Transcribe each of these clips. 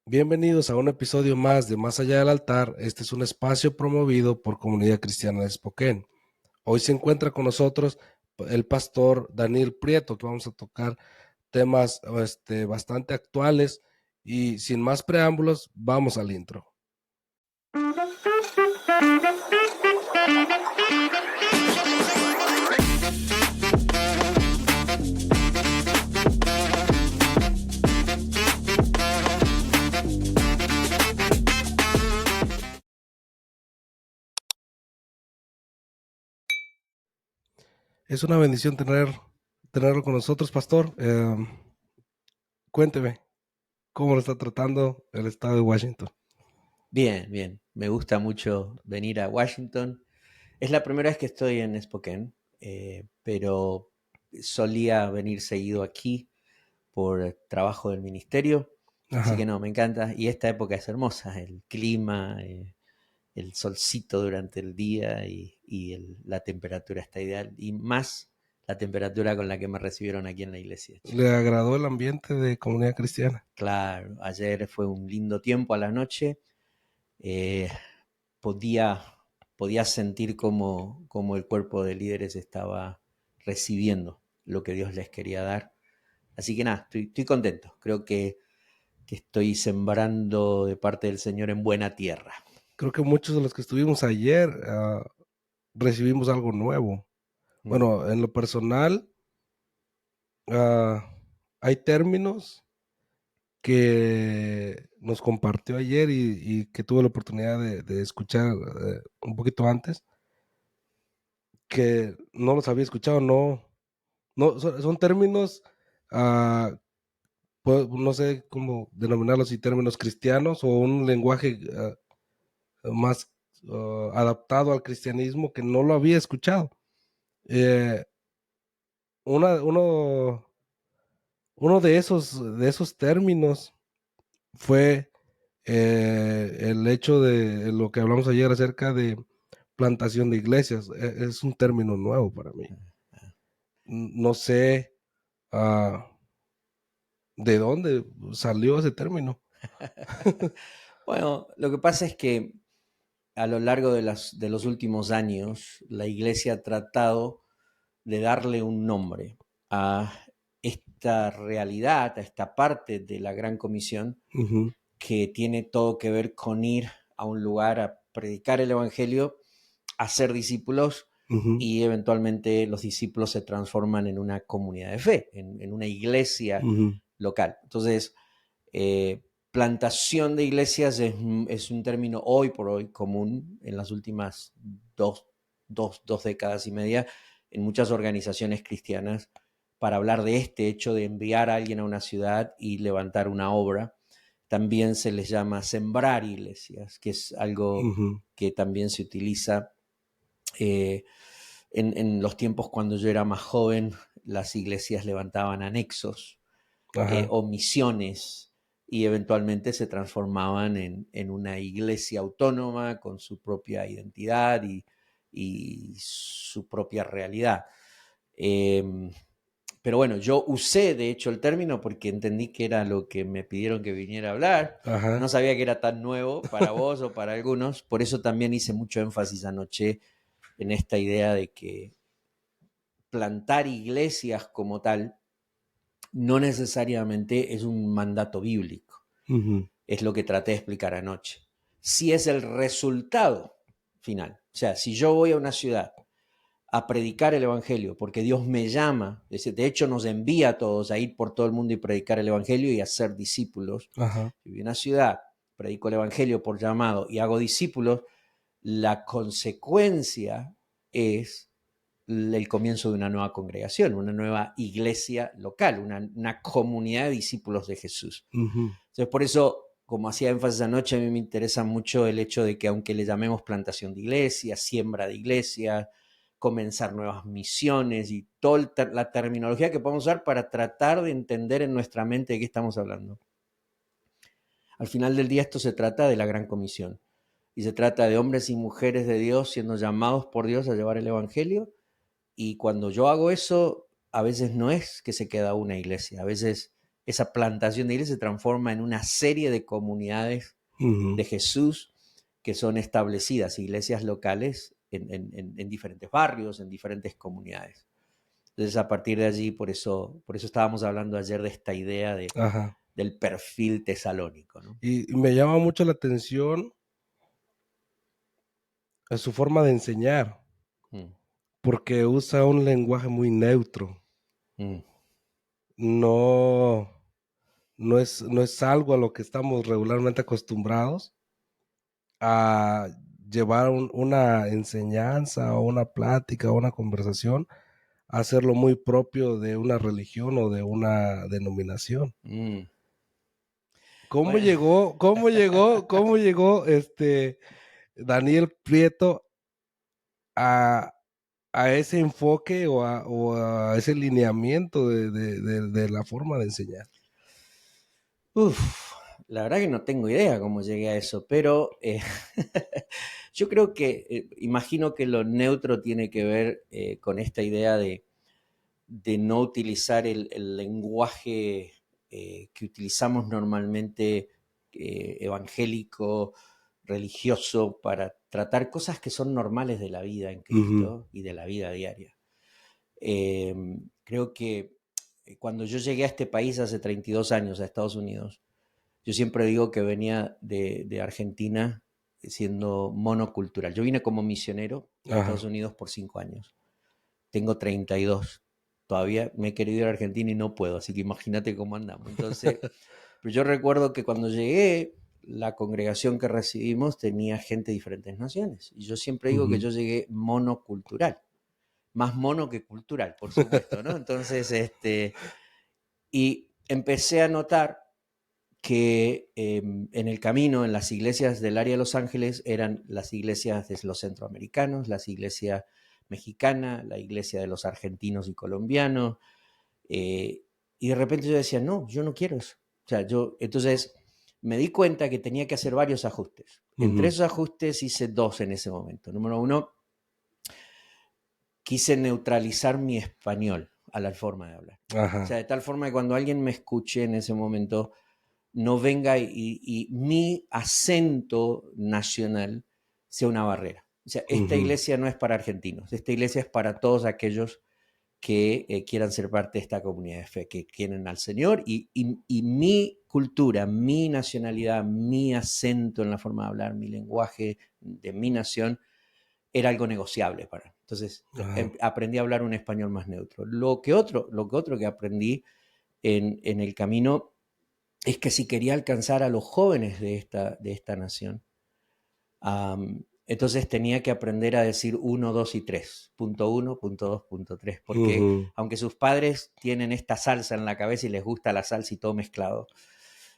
Bienvenidos a un episodio más de Más Allá del Altar. Este es un espacio promovido por Comunidad Cristiana de Spokane. Hoy se encuentra con nosotros el pastor Daniel Prieto, que vamos a tocar temas bastante actuales. Y sin más preámbulos, vamos al intro. Es una bendición tenerlo con nosotros, pastor. Cuénteme, ¿cómo lo está tratando el estado de Washington? Bien, bien. Me gusta mucho venir a Washington. Es la primera vez que estoy en Spokane, pero solía venir seguido aquí por trabajo del ministerio. Así que Ajá. no, me encanta. Y esta época es hermosa. El clima, el solcito durante el día y la temperatura está ideal. Y más la temperatura con la que me recibieron aquí en la iglesia. Che. ¿Le agradó el ambiente de Comunidad Cristiana? Claro, ayer fue un lindo tiempo a la noche. Eh, podía, podía sentir cómo el cuerpo de líderes estaba recibiendo lo que Dios les quería dar. Así que nada, estoy contento. Creo que estoy sembrando de parte del Señor en buena tierra. Creo que muchos de los que estuvimos ayer recibimos algo nuevo. Mm. Bueno, en lo personal, ah, hay términos que nos compartió ayer y que tuve la oportunidad de escuchar un poquito antes, que no los había escuchado, no son términos, ah, no sé cómo denominarlos, si términos cristianos o un lenguaje más adaptado al cristianismo que no lo había escuchado. Eh, una, uno, uno de esos términos fue el hecho de lo que hablamos ayer acerca de plantación de iglesias. Es un término nuevo para mí. No sé de dónde salió ese término. Bueno, lo que pasa es que a lo largo de los últimos años, la iglesia ha tratado de darle un nombre a esta realidad, a esta parte de la Gran Comisión Ujú, que tiene todo que ver con ir a un lugar a predicar el Evangelio, a ser discípulos ujú, y eventualmente los discípulos se transforman en una comunidad de fe, en una iglesia ujú. local. Entonces, plantación de iglesias es un término hoy por hoy común en las últimas dos décadas y media en muchas organizaciones cristianas para hablar de este hecho de enviar a alguien a una ciudad y levantar una obra. También se les llama sembrar iglesias, que es algo Ujú. que también se utiliza eh, en los tiempos cuando yo era más joven. Las iglesias levantaban anexos Ajá. o misiones y eventualmente se transformaban en una iglesia autónoma con su propia identidad y su propia realidad. Eh, pero bueno, yo usé de hecho el término porque entendí que era lo que me pidieron que viniera a hablar. No Ajá. sabía que era tan nuevo para vos o para algunos. Por eso también hice mucho énfasis anoche en esta idea de que plantar iglesias como tal no necesariamente es un mandato bíblico. Ujú, Es lo que traté de explicar anoche. Si es el resultado final. O sea, si yo voy a una ciudad a predicar el Evangelio, porque Dios me llama, de hecho nos envía a todos a ir por todo el mundo y predicar el Evangelio y a ser discípulos. ajá. Si voy a una ciudad, predico el Evangelio por llamado y hago discípulos, la consecuencia es el comienzo de una nueva congregación, una nueva iglesia local, una comunidad de discípulos de Jesús. Ujú, Entonces, por eso, como hacía énfasis anoche, a mí me interesa mucho el hecho de que aunque le llamemos plantación de iglesias, siembra de iglesias, comenzar nuevas misiones y toda la terminología que podemos usar para tratar de entender en nuestra mente de qué estamos hablando. Al final del día esto se trata de la gran comisión y se trata de hombres y mujeres de Dios siendo llamados por Dios a llevar el Evangelio, y cuando yo hago eso, a veces no es que se queda una iglesia, a veces esa plantación de iglesia se transforma en una serie de comunidades de Jesús que son establecidas, iglesias locales en diferentes barrios, en diferentes comunidades. Entonces, a partir de allí, por eso estábamos hablando ayer de esta idea Ajá. del perfil tesalónico, ¿no? Y me llama mucho la atención su forma de enseñar, Mm, porque usa un lenguaje muy neutro. mm, No, no es algo a lo que estamos regularmente acostumbrados a llevar una enseñanza o una plática o una conversación, a hacerlo muy propio de una religión o de una denominación. mm. ¿Cómo Bueno, llegó, cómo llegó Daniel Prieto a, a ese enfoque o a ese lineamiento de la forma de enseñar? uf, la verdad que no tengo idea cómo llegué a eso, pero yo creo que, imagino que lo neutro tiene que ver con esta idea de no utilizar el lenguaje que utilizamos normalmente, evangélico, religioso, para tratar cosas que son normales de la vida en Ujú. Cristo y de la vida diaria. Eh, Creo que cuando yo llegué a este país hace 32 años, a Estados Unidos, yo siempre digo que venía de Argentina siendo monocultural. Yo vine como misionero a Estados Ajá. Unidos por 5 años. Tengo 32. Todavía me he querido ir a Argentina y no puedo, así que imagínate cómo andamos. Entonces, pero yo recuerdo que cuando llegué, la congregación que recibimos tenía gente de diferentes naciones. Y yo siempre digo que Ujú. yo llegué monocultural. Más mono que cultural, por supuesto, ¿no? Entonces, y empecé a notar que en el camino, en las iglesias del área de Los Ángeles, eran las iglesias de los centroamericanos, las iglesias mexicanas, la iglesia de los argentinos y colombianos, y de repente yo decía, no, yo no quiero eso. O sea, entonces me di cuenta que tenía que hacer varios ajustes. Entre Ujú. esos ajustes hice dos en ese momento. Número uno, quise neutralizar mi español a la forma de hablar. O sea, Ajá. de tal forma que cuando alguien me escuche en ese momento, no venga y mi acento nacional sea una barrera. O sea, esta Ujú. iglesia no es para argentinos, esta iglesia es para todos aquellos que quieran ser parte de esta comunidad de fe, que quieren al Señor y mi cultura, mi nacionalidad, mi acento en la forma de hablar, mi lenguaje de mi nación, era algo negociable para. Entonces, Ajá. aprendí a hablar un español más neutro. Lo que otro que aprendí en el camino es que si quería alcanzar a los jóvenes de esta nación, entonces tenía que aprender a decir uno, 2 y 3, punto 1, punto 2, punto 3, porque Ujú. aunque sus padres tienen esta salsa en la cabeza y les gusta la salsa y todo mezclado,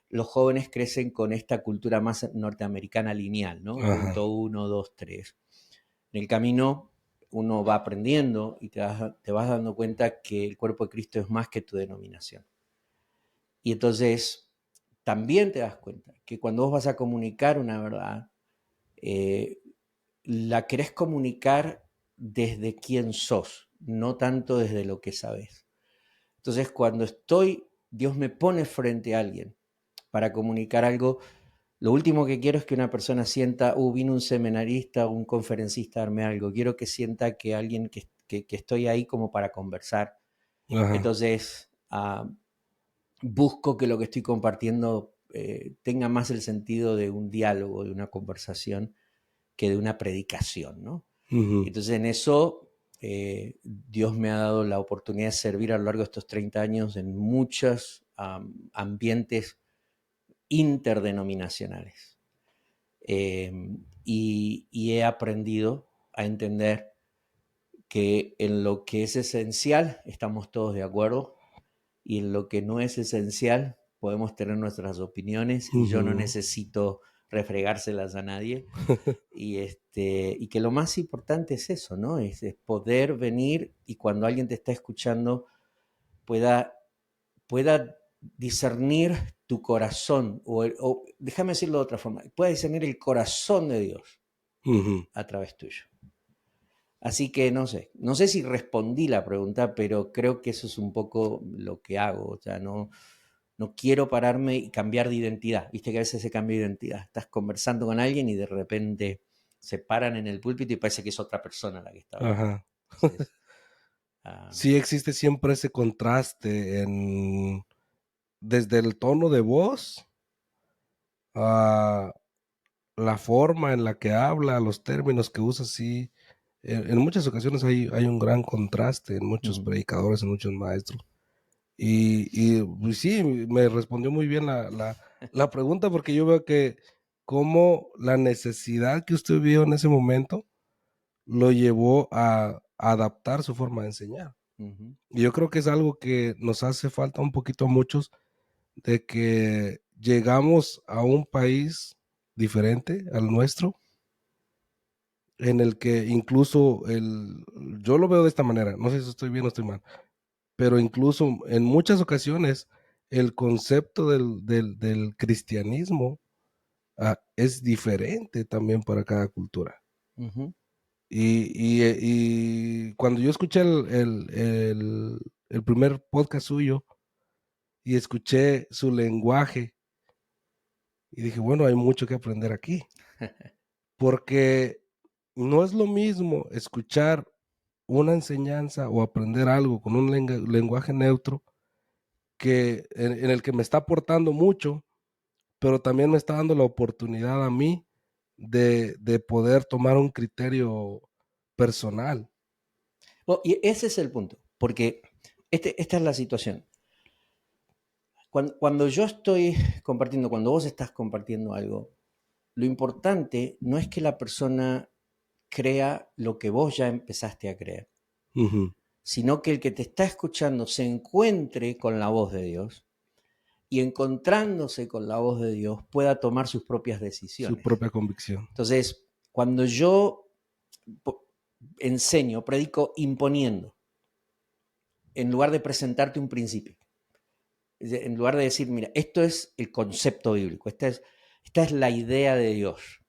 los jóvenes crecen con esta cultura más norteamericana lineal, ¿no? Punto Ajá. 1, 2, 3. En el camino uno va aprendiendo y te vas dando cuenta que el cuerpo de Cristo es más que tu denominación. Y entonces también te das cuenta que cuando vos vas a comunicar una verdad, eh, la querés comunicar desde quién sos, no tanto desde lo que sabes. Entonces, cuando Dios me pone frente a alguien para comunicar algo, lo último que quiero es que una persona sienta, vino un seminarista o un conferencista a darme algo. Quiero que sienta que alguien que estoy ahí como para conversar. Ajá. Entonces, busco que lo que estoy compartiendo tenga más el sentido de un diálogo, de una conversación, que de una predicación, ¿no? Ujú. Entonces en eso Dios me ha dado la oportunidad de servir a lo largo de estos 30 años en muchos ambientes interdenominacionales. Eh, y he aprendido a entender que en lo que es esencial estamos todos de acuerdo y en lo que no es esencial podemos tener nuestras opiniones y yo no Ujú. necesito refregárselas a nadie. Y que lo más importante es eso, ¿no? Es poder venir y cuando alguien te está escuchando pueda, pueda discernir tu corazón, o déjame decirlo de otra forma, pueda discernir el corazón de Dios Ujú. a través tuyo. Así que no sé si respondí la pregunta, pero creo que eso es un poco lo que hago. O sea, no, no quiero pararme y cambiar de identidad. Viste que a veces se cambia de identidad. Estás conversando con alguien y de repente se paran en el púlpito y parece que es otra persona la que está hablando. Ajá. Entonces, Sí existe siempre ese contraste desde el tono de voz a la forma en la que habla, los términos que usa, sí. En muchas ocasiones hay un gran contraste en muchos predicadores, en muchos maestros. Y pues sí, me respondió muy bien la pregunta, porque yo veo que como la necesidad que usted vio en ese momento lo llevó a adaptar su forma de enseñar. Y yo creo que es algo que nos hace falta un poquito a muchos, de que llegamos a un país diferente al nuestro, en el que incluso yo lo veo de esta manera, no sé si estoy bien o estoy mal, pero incluso en muchas ocasiones el concepto del cristianismo es diferente también para cada cultura. Y cuando yo escuché el primer podcast suyo y escuché su lenguaje, y dije, bueno, hay mucho que aprender aquí, porque no es lo mismo escuchar una enseñanza o aprender algo con un lenguaje neutro que en el que me está aportando mucho, pero también me está dando la oportunidad a mí de poder tomar un criterio personal. Bueno, y ese es el punto, porque esta es la situación. Cuando yo estoy compartiendo, cuando vos estás compartiendo algo, lo importante no es que la persona crea lo que vos ya empezaste a creer, sino que el que te está escuchando se encuentre con la voz de Dios y encontrándose con la voz de Dios pueda tomar sus propias Su decisiones. propia convicción. Entonces, cuando yo enseño, predico imponiendo, en lugar de presentarte un principio, en lugar de decir, mira, esto es el concepto bíblico, esta es la idea de Dios.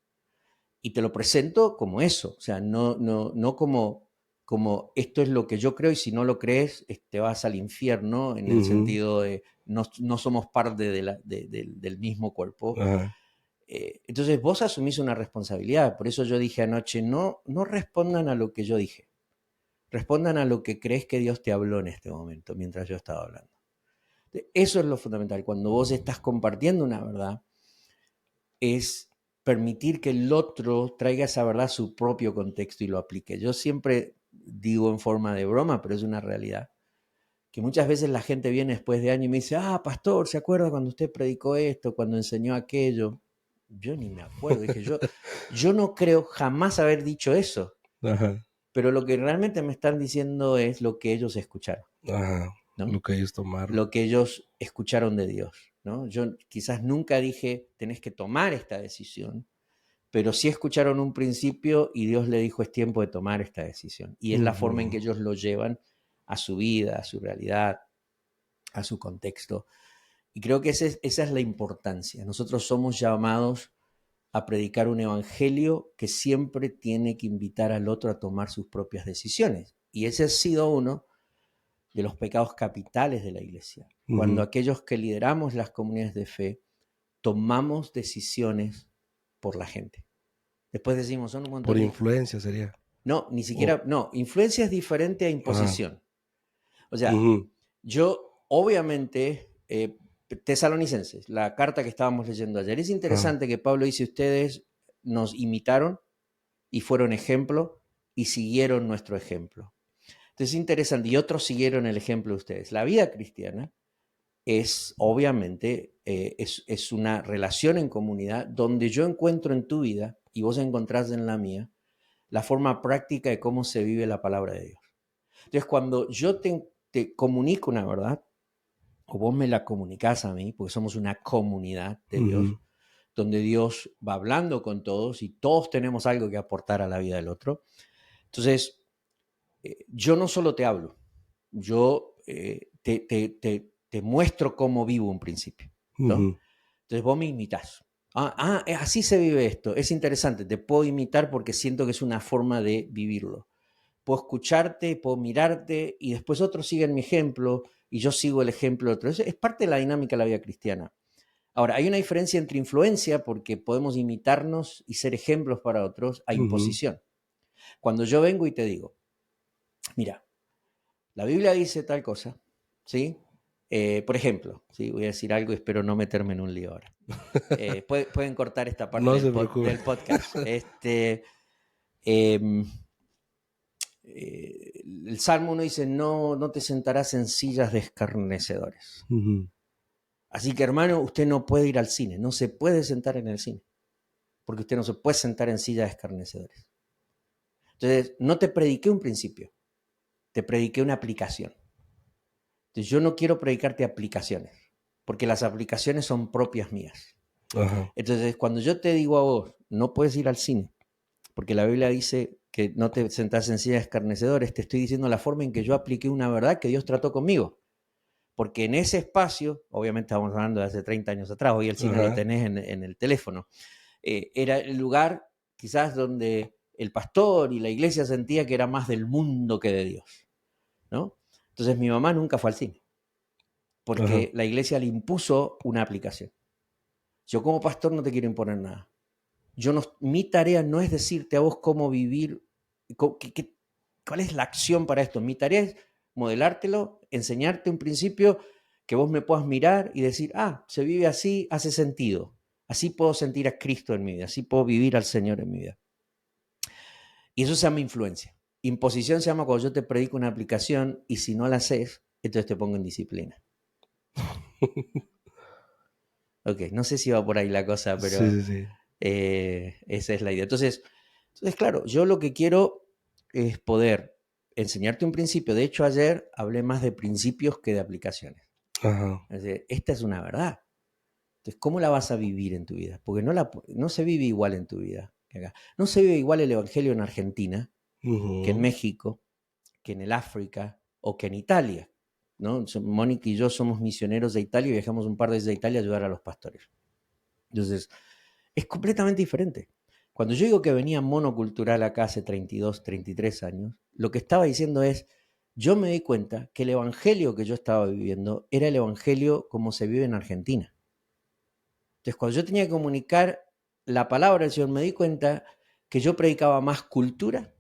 Y te lo presento como eso, o sea, no como esto es lo que yo creo y si no lo crees, te vas al infierno, en el sentido de no somos parte del mismo cuerpo. Ajá. Entonces vos asumís una responsabilidad, por eso yo dije anoche, no respondan a lo que yo dije, respondan a lo que crees que Dios te habló en este momento, mientras yo estaba hablando. Eso es lo fundamental, cuando vos estás compartiendo una verdad, es permitir que el otro traiga esa verdad a su propio contexto y lo aplique. Yo siempre digo en forma de broma, pero es una realidad, que muchas veces la gente viene después de años y me dice, pastor, ¿se acuerda cuando usted predicó esto, cuando enseñó aquello? Yo ni me acuerdo, dije, yo no creo jamás haber dicho eso, Ajá. pero lo que realmente me están diciendo es lo que ellos escucharon, Ajá. ¿no? Lo que ellos tomaron. Lo que ellos escucharon de Dios, ¿no? Yo quizás nunca dije, tenés que tomar esta decisión, pero sí escucharon un principio y Dios le dijo, es tiempo de tomar esta decisión. Y es la forma en que ellos lo llevan a su vida, a su realidad, a su contexto. Y creo que esa es la importancia. Nosotros somos llamados a predicar un evangelio que siempre tiene que invitar al otro a tomar sus propias decisiones. Y ese ha sido uno de los pecados capitales de la iglesia. Cuando aquellos que lideramos las comunidades de fe tomamos decisiones por la gente. Después decimos, son un montón Por de... influencia sería. No, ni siquiera... No, influencia es diferente a imposición. O sea, yo obviamente... Tesalonicenses, la carta que estábamos leyendo ayer. Es interesante que Pablo dice, ustedes nos imitaron y fueron ejemplo y siguieron nuestro ejemplo. Entonces es interesante, y otros siguieron el ejemplo de ustedes. La vida cristiana es obviamente es una relación en comunidad donde yo encuentro en tu vida y vos encontrás en la mía la forma práctica de cómo se vive la palabra de Dios. Entonces cuando yo te comunico una verdad, o vos me la comunicás a mí, porque somos una comunidad de Dios, donde Dios va hablando con todos y todos tenemos algo que aportar a la vida del otro. Entonces, yo no solo te hablo, yo te muestro cómo vivo un principio, ¿no? Entonces vos me imitás. Así se vive esto. Es interesante, te puedo imitar porque siento que es una forma de vivirlo. Puedo escucharte, puedo mirarte y después otros siguen mi ejemplo y yo sigo el ejemplo de otro. Eso es parte de la dinámica de la vida cristiana. Ahora, hay una diferencia entre influencia, porque podemos imitarnos y ser ejemplos para otros, a Ujú, imposición. Cuando yo vengo y te digo, mira, la Biblia dice tal cosa, ¿sí? Por ejemplo, ¿sí? Voy a decir algo y espero no meterme en un lío ahora. Pueden cortar esta parte no se preocupe. del podcast. Em, el Salmo 1 dice, no, no te sentarás en sillas de escarnecedores. Ujú, Así que, hermano, usted no puede ir al cine, no se puede sentar en el cine, porque usted no se puede sentar en sillas de escarnecedores. Entonces, no te prediqué un principio, te prediqué una aplicación. Entonces, yo no quiero predicarte aplicaciones, porque las aplicaciones son propias mías. ajá, Entonces, cuando yo te digo a vos, no puedes ir al cine, porque la Biblia dice que no te sentás en sillas de escarnecedores, te estoy diciendo la forma en que yo apliqué una verdad que Dios trató conmigo. Porque en ese espacio, obviamente estamos hablando de hace 30 años atrás, hoy el cine lo ajá, tenés en el teléfono, era el lugar quizás donde el pastor y la iglesia sentía que era más del mundo que de Dios, ¿no? Entonces mi mamá nunca fue al cine, ajá, porque la iglesia le impuso una aplicación. Yo como pastor no te quiero imponer nada. Mi tarea no es decirte a vos cómo vivir, cuál es la acción para esto. Mi tarea es modelártelo, enseñarte un principio que vos me puedas mirar y decir, ah, se vive así, hace sentido. Así puedo sentir a Cristo en mi vida, así puedo vivir al Señor en mi vida. Y eso se llama influencia. Imposición se llama cuando yo te predico una aplicación y si no la haces, entonces te pongo en disciplina. Ok, no sé si va por ahí la cosa, sí, pero sí, sí, esa es la idea. Entonces, claro, yo lo que quiero es poder enseñarte un principio. De hecho, ayer hablé más de principios que de aplicaciones. ajá, Es decir, esta es una verdad. Entonces, ¿cómo la vas a vivir en tu vida? Porque no se vive igual en tu vida que acá. No se vive igual el Evangelio en Argentina, que en ujú, México, que en el África o que en Italia. ¿No? Mónica y yo somos misioneros de Italia y viajamos un par de veces a Italia a ayudar a los pastores. Entonces, es completamente diferente. Cuando yo digo que venía monocultural acá hace 32, 33 años, lo que estaba diciendo es, yo me di cuenta que el evangelio que yo estaba viviendo era el evangelio como se vive en Argentina. Entonces, cuando yo tenía que comunicar la palabra del Señor, me di cuenta que yo predicaba más cultura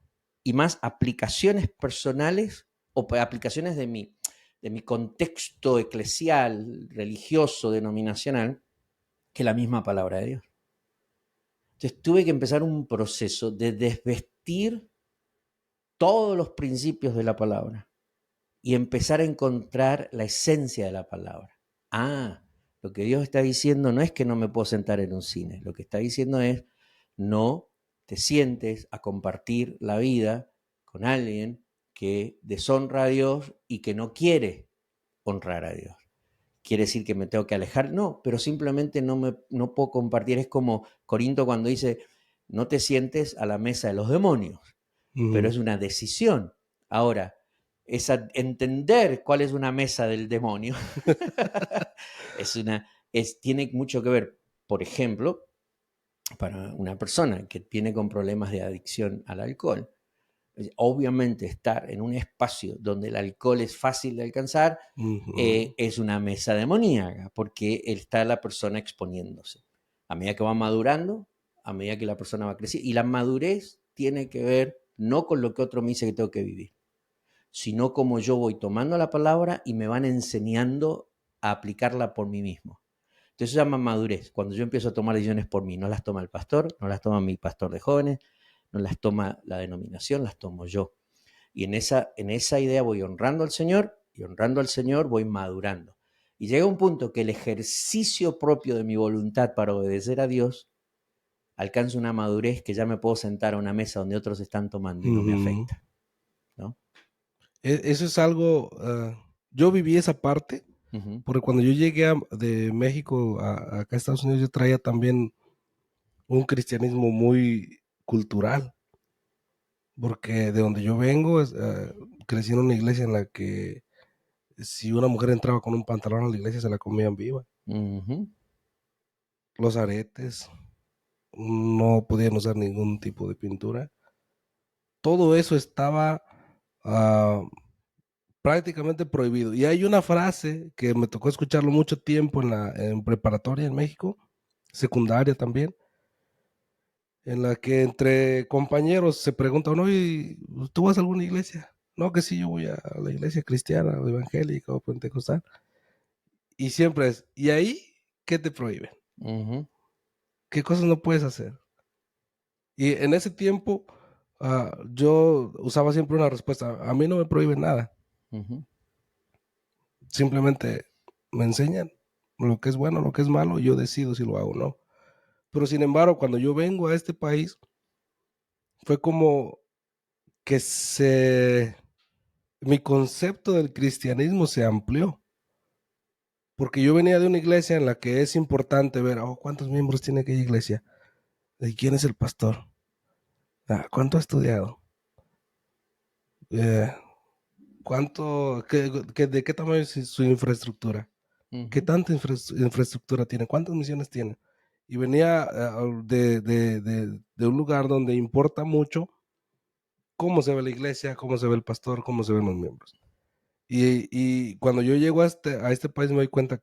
y más aplicaciones personales o aplicaciones de mi contexto eclesial, religioso, denominacional, que la misma palabra de Dios. Entonces tuve que empezar un proceso de desvestir todos los principios de la palabra y empezar a encontrar la esencia de la palabra. Ah, lo que Dios está diciendo no es que no me puedo sentar en un cine, lo que está diciendo es no te sientes a compartir la vida con alguien que deshonra a Dios y que no quiere honrar a Dios. ¿Quiere decir que me tengo que alejar? No, pero simplemente no puedo compartir. Es como Corinto cuando dice, no te sientes a la mesa de los demonios, pero ujú. es una decisión. Ahora, entender cuál es una mesa del demonio tiene mucho que ver, por ejemplo, para una persona que tiene con problemas de adicción al alcohol. Obviamente estar en un espacio donde el alcohol es fácil de alcanzar Ujú, es una mesa demoníaca, porque está la persona exponiéndose. A medida que va madurando, a medida que la persona va creciendo. Y la madurez tiene que ver no con lo que otro me dice que tengo que vivir, sino como yo voy tomando la palabra y me van enseñando a aplicarla por mí mismo. Entonces eso se llama madurez. Cuando yo empiezo a tomar decisiones por mí, no las toma el pastor, no las toma mi pastor de jóvenes, no las toma la denominación, las tomo yo. Y en esa idea voy honrando al Señor y honrando al Señor voy madurando. Y llega un punto que el ejercicio propio de mi voluntad para obedecer a Dios alcanza una madurez que ya me puedo sentar a una mesa donde otros están tomando y no me ujú. afecta, ¿no? Eso es algo, yo viví esa parte, Ujú, porque cuando yo llegué de México acá a Estados Unidos, yo traía también un cristianismo muy cultural, porque de donde yo vengo, crecí en una iglesia en la que si una mujer entraba con un pantalón a la iglesia, se la comían viva. ujú, Los aretes, no podían usar ningún tipo de pintura. Todo eso estaba ah, prácticamente prohibido. Y hay una frase que me tocó escucharlo mucho tiempo en preparatoria en México, secundaria también, en la que entre compañeros se preguntan, oye, ¿tú vas a alguna iglesia? No, que sí, yo voy a la iglesia cristiana o evangélica o pentecostal. Y siempre es, ¿y ahí qué te prohíben? Ujú, ¿Qué cosas no puedes hacer? Y en ese tiempo yo usaba siempre una respuesta, a mí no me prohíben nada, ujú, simplemente me enseñan lo que es bueno, lo que es malo, y yo decido si lo hago o no. Pero sin embargo, cuando yo vengo a este país, fue como que mi concepto del cristianismo se amplió, porque yo venía de una iglesia en la que es importante ver, oh, ¿cuántos miembros tiene aquella iglesia? ¿Y quién es el pastor? ¿Cuánto ha estudiado? Eh, ¿De qué tamaño es su infraestructura? ¿Qué ujú, tanta infraestructura tiene? ¿Cuántas misiones tiene? Y venía de un lugar donde importa mucho cómo se ve la iglesia, cómo se ve el pastor, cómo se ven los miembros. Y cuando yo llego a este país me doy cuenta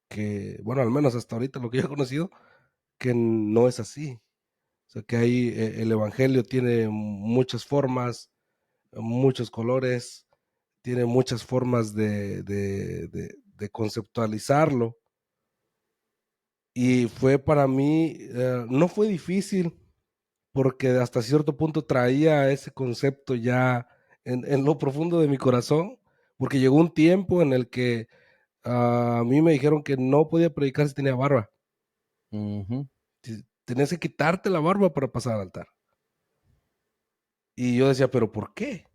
que, bueno, al menos hasta ahorita lo que yo he conocido, que no es así. O sea, que ahí el evangelio tiene muchas formas, muchos colores, tiene muchas formas de conceptualizarlo. Y fue para mí, no fue difícil, porque hasta cierto punto traía ese concepto ya en lo profundo de mi corazón, porque llegó un tiempo en el que a mí me dijeron que no podía predicar si tenía barba. ujú. Tenías que quitarte la barba para pasar al altar. Y yo decía, ¿pero por qué?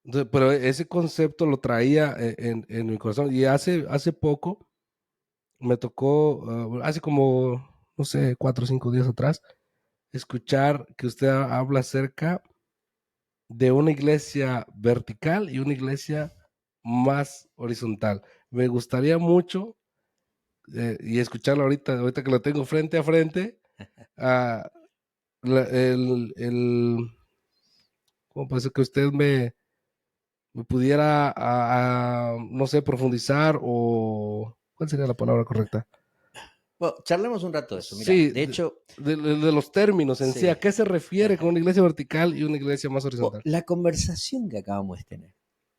Entonces, pero ese concepto lo traía en mi corazón. Y hace poco me tocó, hace como, no sé, 4 o 5 días atrás, escuchar que usted habla acerca de una iglesia vertical y una iglesia más horizontal. Me gustaría mucho y escucharlo ahorita que lo tengo frente a frente, ah, ¿cómo puede ser que usted me pudiera, no sé, profundizar o, ¿cuál sería la palabra correcta? Bueno, charlemos un rato de eso. Mira, Sí, de hecho, de los términos en sí, sí. ¿a qué se refiere con una iglesia vertical y una iglesia más horizontal? La conversación que acabamos de tener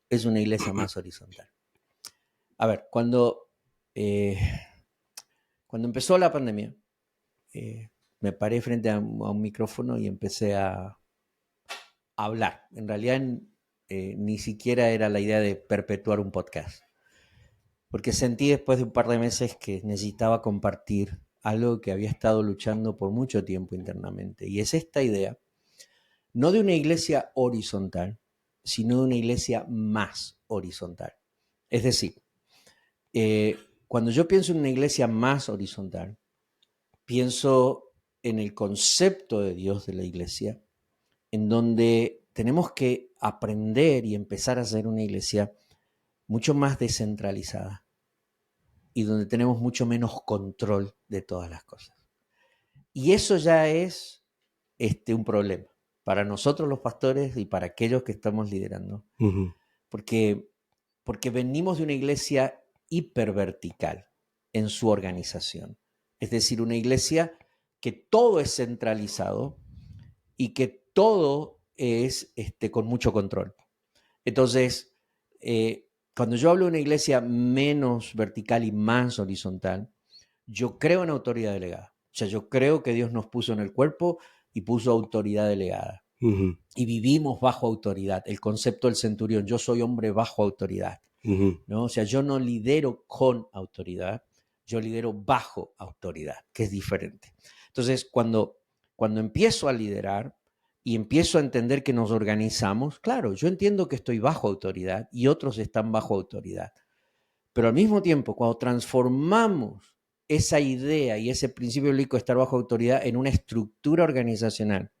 es una iglesia más horizontal. A ver, eh, cuando empezó la pandemia, me paré frente a un micrófono y empecé a hablar. En realidad, ni siquiera era la idea de perpetuar un podcast, porque sentí después de un par de meses que necesitaba compartir algo que había estado luchando por mucho tiempo internamente. Y es esta idea, no de una iglesia horizontal, sino de una iglesia más horizontal. Es decir, eh, cuando yo pienso en una iglesia más horizontal, pienso en el concepto de Dios de la iglesia, en donde tenemos que aprender y empezar a ser una iglesia mucho más descentralizada y donde tenemos mucho menos control de todas las cosas. Y eso ya es un problema para nosotros los pastores y para aquellos que estamos liderando, Ujú, porque, porque venimos de una iglesia hipervertical en su organización. Es decir, una iglesia que todo es centralizado y que todo es con mucho control. Entonces, cuando yo hablo de una iglesia menos vertical y más horizontal, yo creo en autoridad delegada. O sea, yo creo que Dios nos puso en el cuerpo y puso autoridad delegada. ujú, Y vivimos bajo autoridad. El concepto del centurión, yo soy hombre bajo autoridad. ujú, ¿No? O sea, yo no lidero con autoridad, yo lidero bajo autoridad, que es diferente. Entonces, cuando empiezo a liderar y empiezo a entender que nos organizamos, claro, yo entiendo que estoy bajo autoridad y otros están bajo autoridad. Pero al mismo tiempo, cuando transformamos esa idea y ese principio bíblico de estar bajo autoridad en una estructura organizacional,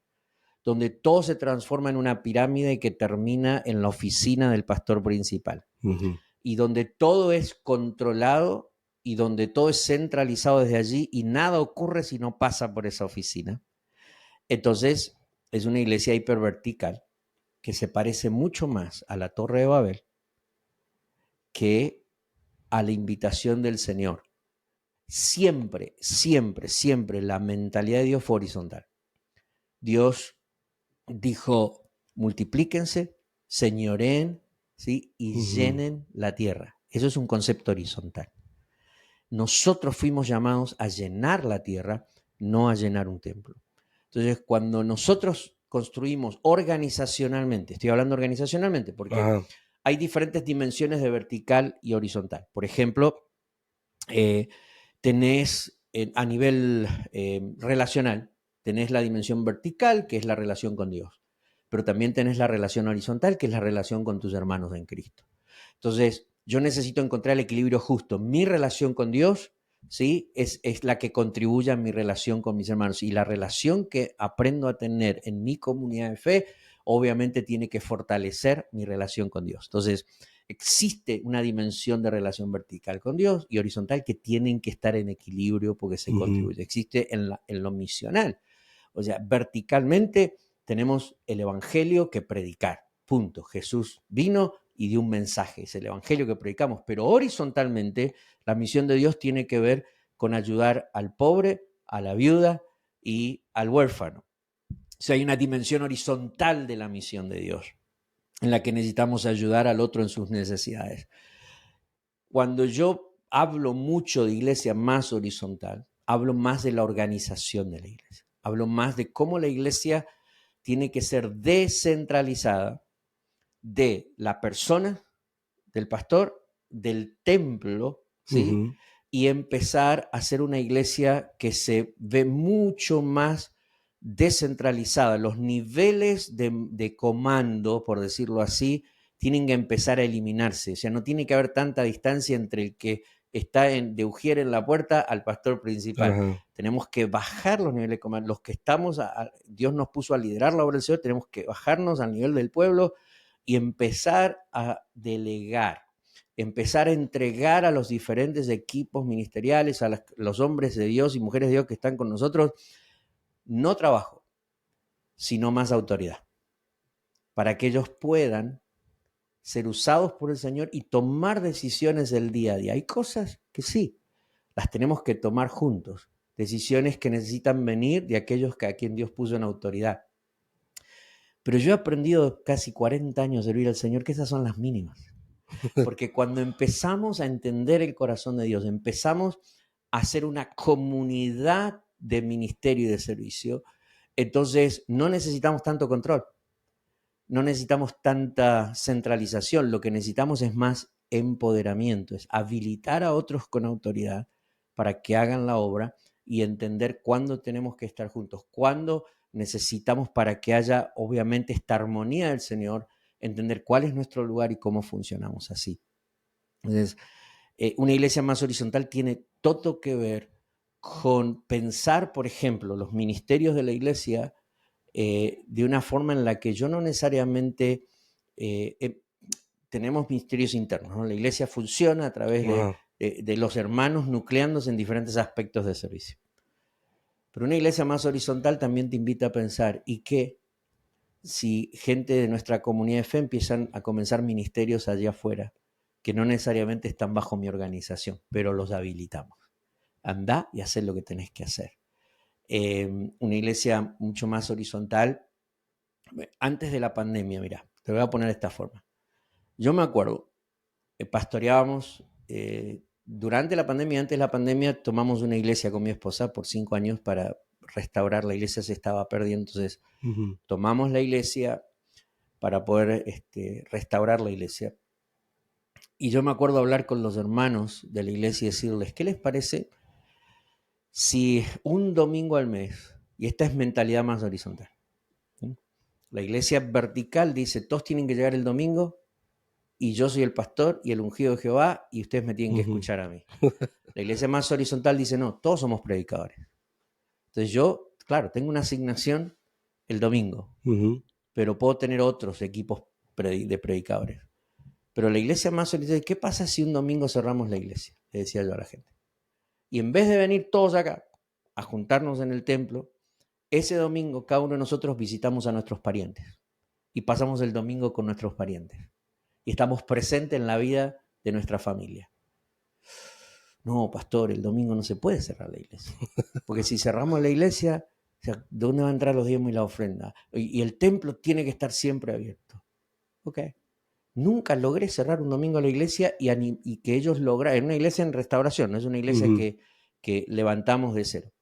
donde todo se transforma en una pirámide que termina en la oficina del pastor principal ujú. y donde todo es controlado y donde todo es centralizado desde allí y nada ocurre si no pasa por esa oficina. Entonces, es una iglesia hipervertical que se parece mucho más a la Torre de Babel que a la invitación del Señor. Siempre, siempre, siempre la mentalidad de Dios fue horizontal. Dios dijo, multiplíquense, señoreen, ¿sí? Y llenen la tierra. Eso es un concepto horizontal. Nosotros fuimos llamados a llenar la tierra, no a llenar un templo. Entonces, cuando nosotros construimos organizacionalmente, estoy hablando organizacionalmente porque Ajá. hay diferentes dimensiones de vertical y horizontal. Por ejemplo, tenés a nivel relacional, tenés la dimensión vertical, que es la relación con Dios, pero también tenés la relación horizontal, que es la relación con tus hermanos en Cristo. Entonces, yo necesito encontrar el equilibrio justo. Mi relación con Dios, ¿sí? Es la que contribuye a mi relación con mis hermanos. Y la relación que aprendo a tener en mi comunidad de fe, obviamente tiene que fortalecer mi relación con Dios. Entonces, existe una dimensión de relación vertical con Dios y horizontal que tienen que estar en equilibrio porque se contribuye. Existe en lo misional. O sea, verticalmente tenemos el evangelio que predicar. Punto. Jesús vino y dio un mensaje, es el evangelio que predicamos. Pero horizontalmente, la misión de Dios tiene que ver con ayudar al pobre, a la viuda y al huérfano. O sea, hay una dimensión horizontal de la misión de Dios en la que necesitamos ayudar al otro en sus necesidades. Cuando yo hablo mucho de iglesia más horizontal, hablo más de la organización de la iglesia. Hablo más de cómo la iglesia tiene que ser descentralizada de la persona, del pastor, del templo, ¿sí? Y empezar a ser una iglesia que se ve mucho más descentralizada. Los niveles de comando, por decirlo así, tienen que empezar a eliminarse. O sea, no tiene que haber tanta distancia entre el que está de ujier en la puerta al pastor principal. Ajá. Tenemos que bajar los niveles de comando. Los que estamos, Dios nos puso a liderar la obra del Señor, tenemos que bajarnos al nivel del pueblo y empezar a delegar, empezar a entregar a los diferentes equipos ministeriales, a los hombres de Dios y mujeres de Dios que están con nosotros, no trabajo, sino más autoridad, para que ellos puedan ser usados por el Señor y tomar decisiones del día a día. Hay cosas que sí, las tenemos que tomar juntos, decisiones que necesitan venir de aquellos a quien Dios puso en autoridad. Pero yo he aprendido casi 40 años de servir al Señor que esas son las mínimas. Porque cuando empezamos a entender el corazón de Dios, empezamos a hacer una comunidad de ministerio y de servicio, entonces no necesitamos tanto control, no necesitamos tanta centralización, lo que necesitamos es más empoderamiento, es habilitar a otros con autoridad para que hagan la obra y entender cuándo tenemos que estar juntos, cuándo necesitamos para que haya obviamente esta armonía del Señor, entender cuál es nuestro lugar y cómo funcionamos así. Entonces, una iglesia más horizontal tiene todo que ver con pensar, por ejemplo, los ministerios de la iglesia de una forma en la que yo no necesariamente tenemos ministerios internos, ¿no? La iglesia funciona a través de los hermanos nucleándose en diferentes aspectos de servicio. Pero una iglesia más horizontal también te invita a pensar, ¿y qué si gente de nuestra comunidad de fe empiezan a comenzar ministerios allá afuera, que no necesariamente están bajo mi organización, pero los habilitamos? Andá y hacé lo que tenés que hacer. Una iglesia mucho más horizontal. Antes de la pandemia, mira, te voy a poner de esta forma. Yo me acuerdo, pastoreábamos, durante la pandemia, antes de la pandemia, tomamos una iglesia con mi esposa por 5 años para restaurar. La iglesia se estaba perdiendo, entonces tomamos la iglesia para poder restaurar la iglesia. Y yo me acuerdo hablar con los hermanos de la iglesia y decirles, ¿qué les parece si un domingo al mes, y esta es mentalidad más horizontal, ¿sí? La iglesia vertical dice, todos tienen que llegar el domingo y yo soy el pastor y el ungido de Jehová y ustedes me tienen que escuchar a mí. La iglesia más horizontal dice, no, todos somos predicadores. Entonces yo, claro, tengo una asignación el domingo, pero puedo tener otros equipos de predicadores. Pero la iglesia más horizontal, ¿qué pasa si un domingo cerramos la iglesia? Le decía yo a la gente. Y en vez de venir todos acá a juntarnos en el templo, ese domingo cada uno de nosotros visitamos a nuestros parientes y pasamos el domingo con nuestros parientes. Y estamos presentes en la vida de nuestra familia. No, pastor, el domingo no se puede cerrar la iglesia. Porque si cerramos la iglesia, o sea, ¿de dónde va a entrar los diezmos y la ofrenda? Y el templo tiene que estar siempre abierto. Ok. Nunca logré cerrar un domingo la iglesia y que ellos lograran. Es una iglesia en restauración, no es una iglesia que levantamos de cero.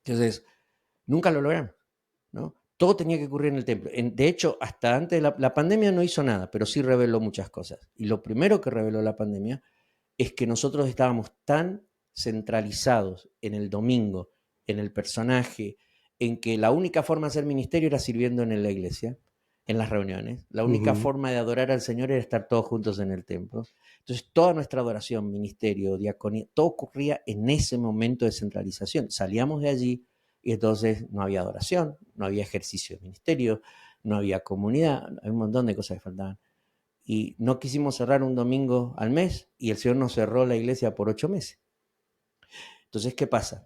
Entonces, nunca lo logramos, ¿no? Todo tenía que ocurrir en el templo. De hecho, hasta antes de la pandemia no hizo nada, pero sí reveló muchas cosas. Y lo primero que reveló la pandemia es que nosotros estábamos tan centralizados en el domingo, en el personaje, en que la única forma de hacer ministerio era sirviendo en la iglesia, en las reuniones. La única forma de adorar al Señor era estar todos juntos en el templo. Entonces, toda nuestra adoración, ministerio, diaconía, todo ocurría en ese momento de centralización. Salíamos de allí y entonces no había adoración, no había ejercicio de ministerio, no había comunidad, hay un montón de cosas que faltaban. Y no quisimos cerrar un domingo al mes y el Señor nos cerró la iglesia por 8 meses. Entonces, ¿qué pasa?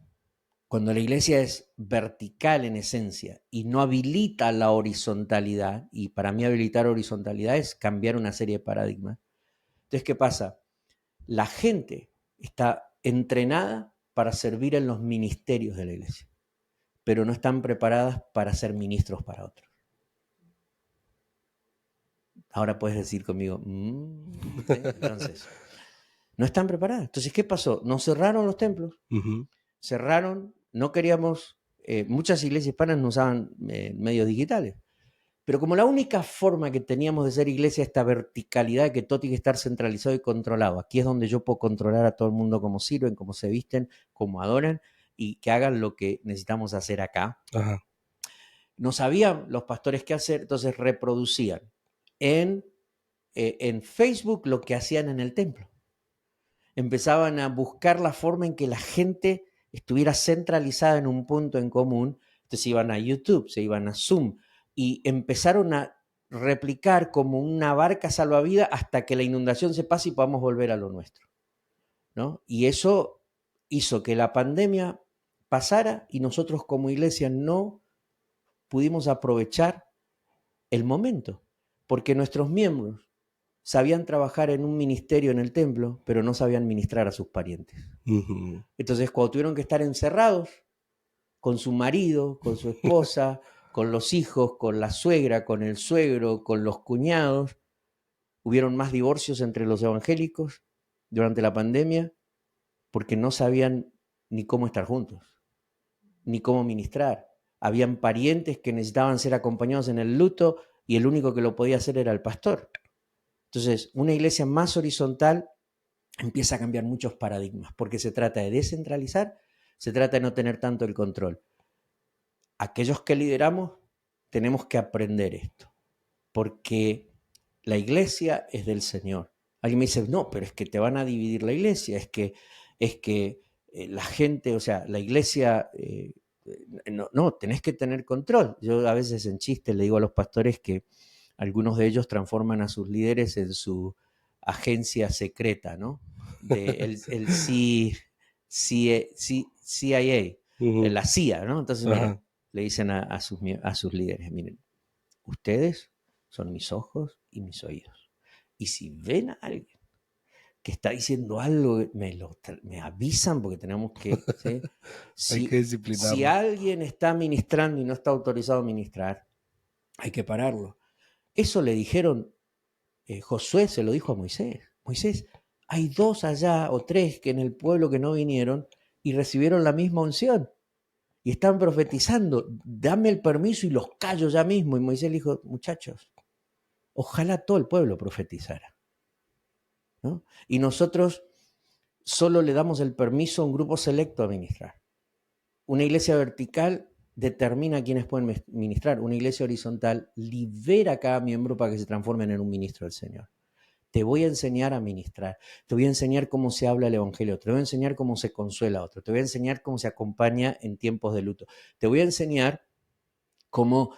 Cuando la iglesia es vertical en esencia y no habilita la horizontalidad, y para mí habilitar horizontalidad es cambiar una serie de paradigmas. Entonces, ¿qué pasa? La gente está entrenada para servir en los ministerios de la iglesia, pero no están preparadas para ser ministros para otros. Ahora puedes decir conmigo, entonces, no están preparadas. Entonces, ¿qué pasó? Nos cerraron los templos, cerraron, no queríamos, muchas iglesias hispanas no usaban medios digitales, pero como la única forma que teníamos de ser iglesia es esta verticalidad de que todo tiene que estar centralizado y controlado. Aquí es donde yo puedo controlar a todo el mundo cómo sirven, cómo se visten, cómo adoran y que hagan lo que necesitamos hacer acá. Ajá. No sabían los pastores qué hacer, entonces reproducían en Facebook lo que hacían en el templo. Empezaban a buscar la forma en que la gente estuviera centralizada en un punto en común. Entonces iban a YouTube, se iban a Zoom y empezaron a replicar como una barca salvavidas hasta que la inundación se pase y podamos volver a lo nuestro, ¿no? Y eso hizo que la pandemia pasara y nosotros como iglesia no pudimos aprovechar el momento, porque nuestros miembros sabían trabajar en un ministerio en el templo, pero no sabían ministrar a sus parientes. Entonces, cuando tuvieron que estar encerrados con su marido, con su esposa, con los hijos, con la suegra, con el suegro, con los cuñados, hubieron más divorcios entre los evangélicos durante la pandemia porque no sabían ni cómo estar juntos, ni cómo ministrar. Habían parientes que necesitaban ser acompañados en el luto y el único que lo podía hacer era el pastor. Entonces, una iglesia más horizontal empieza a cambiar muchos paradigmas, porque se trata de descentralizar, se trata de no tener tanto el control. Aquellos que lideramos tenemos que aprender esto, porque la iglesia es del Señor. Alguien me dice, no, pero es que te van a dividir la iglesia, es que la gente, o sea, la iglesia, no, tenés que tener control. Yo a veces en chiste le digo a los pastores que algunos de ellos transforman a sus líderes en su agencia secreta, ¿no? El CIA, la CIA, ¿no? Entonces, mira, le dicen a sus líderes, miren, ustedes son mis ojos y mis oídos. Y si ven a alguien que está diciendo algo, me avisan porque tenemos que... ¿sí? Hay que disciplinarlo. Si alguien está ministrando y no está autorizado a ministrar, hay que pararlo. Eso le dijeron, Josué se lo dijo a Moisés. Moisés, hay 2 allá o 3 que en el pueblo que no vinieron y recibieron la misma unción. Y están profetizando, dame el permiso y los callo ya mismo. Y Moisés le dijo, muchachos, ojalá todo el pueblo profetizara, ¿no? Y nosotros solo le damos el permiso a un grupo selecto a ministrar. Una iglesia vertical determina quiénes pueden ministrar. Una iglesia horizontal libera a cada miembro para que se transformen en un ministro del Señor. Te voy a enseñar a ministrar, te voy a enseñar cómo se habla el evangelio, te voy a enseñar cómo se consuela a otro, te voy a enseñar cómo se acompaña en tiempos de luto, te voy a enseñar cómo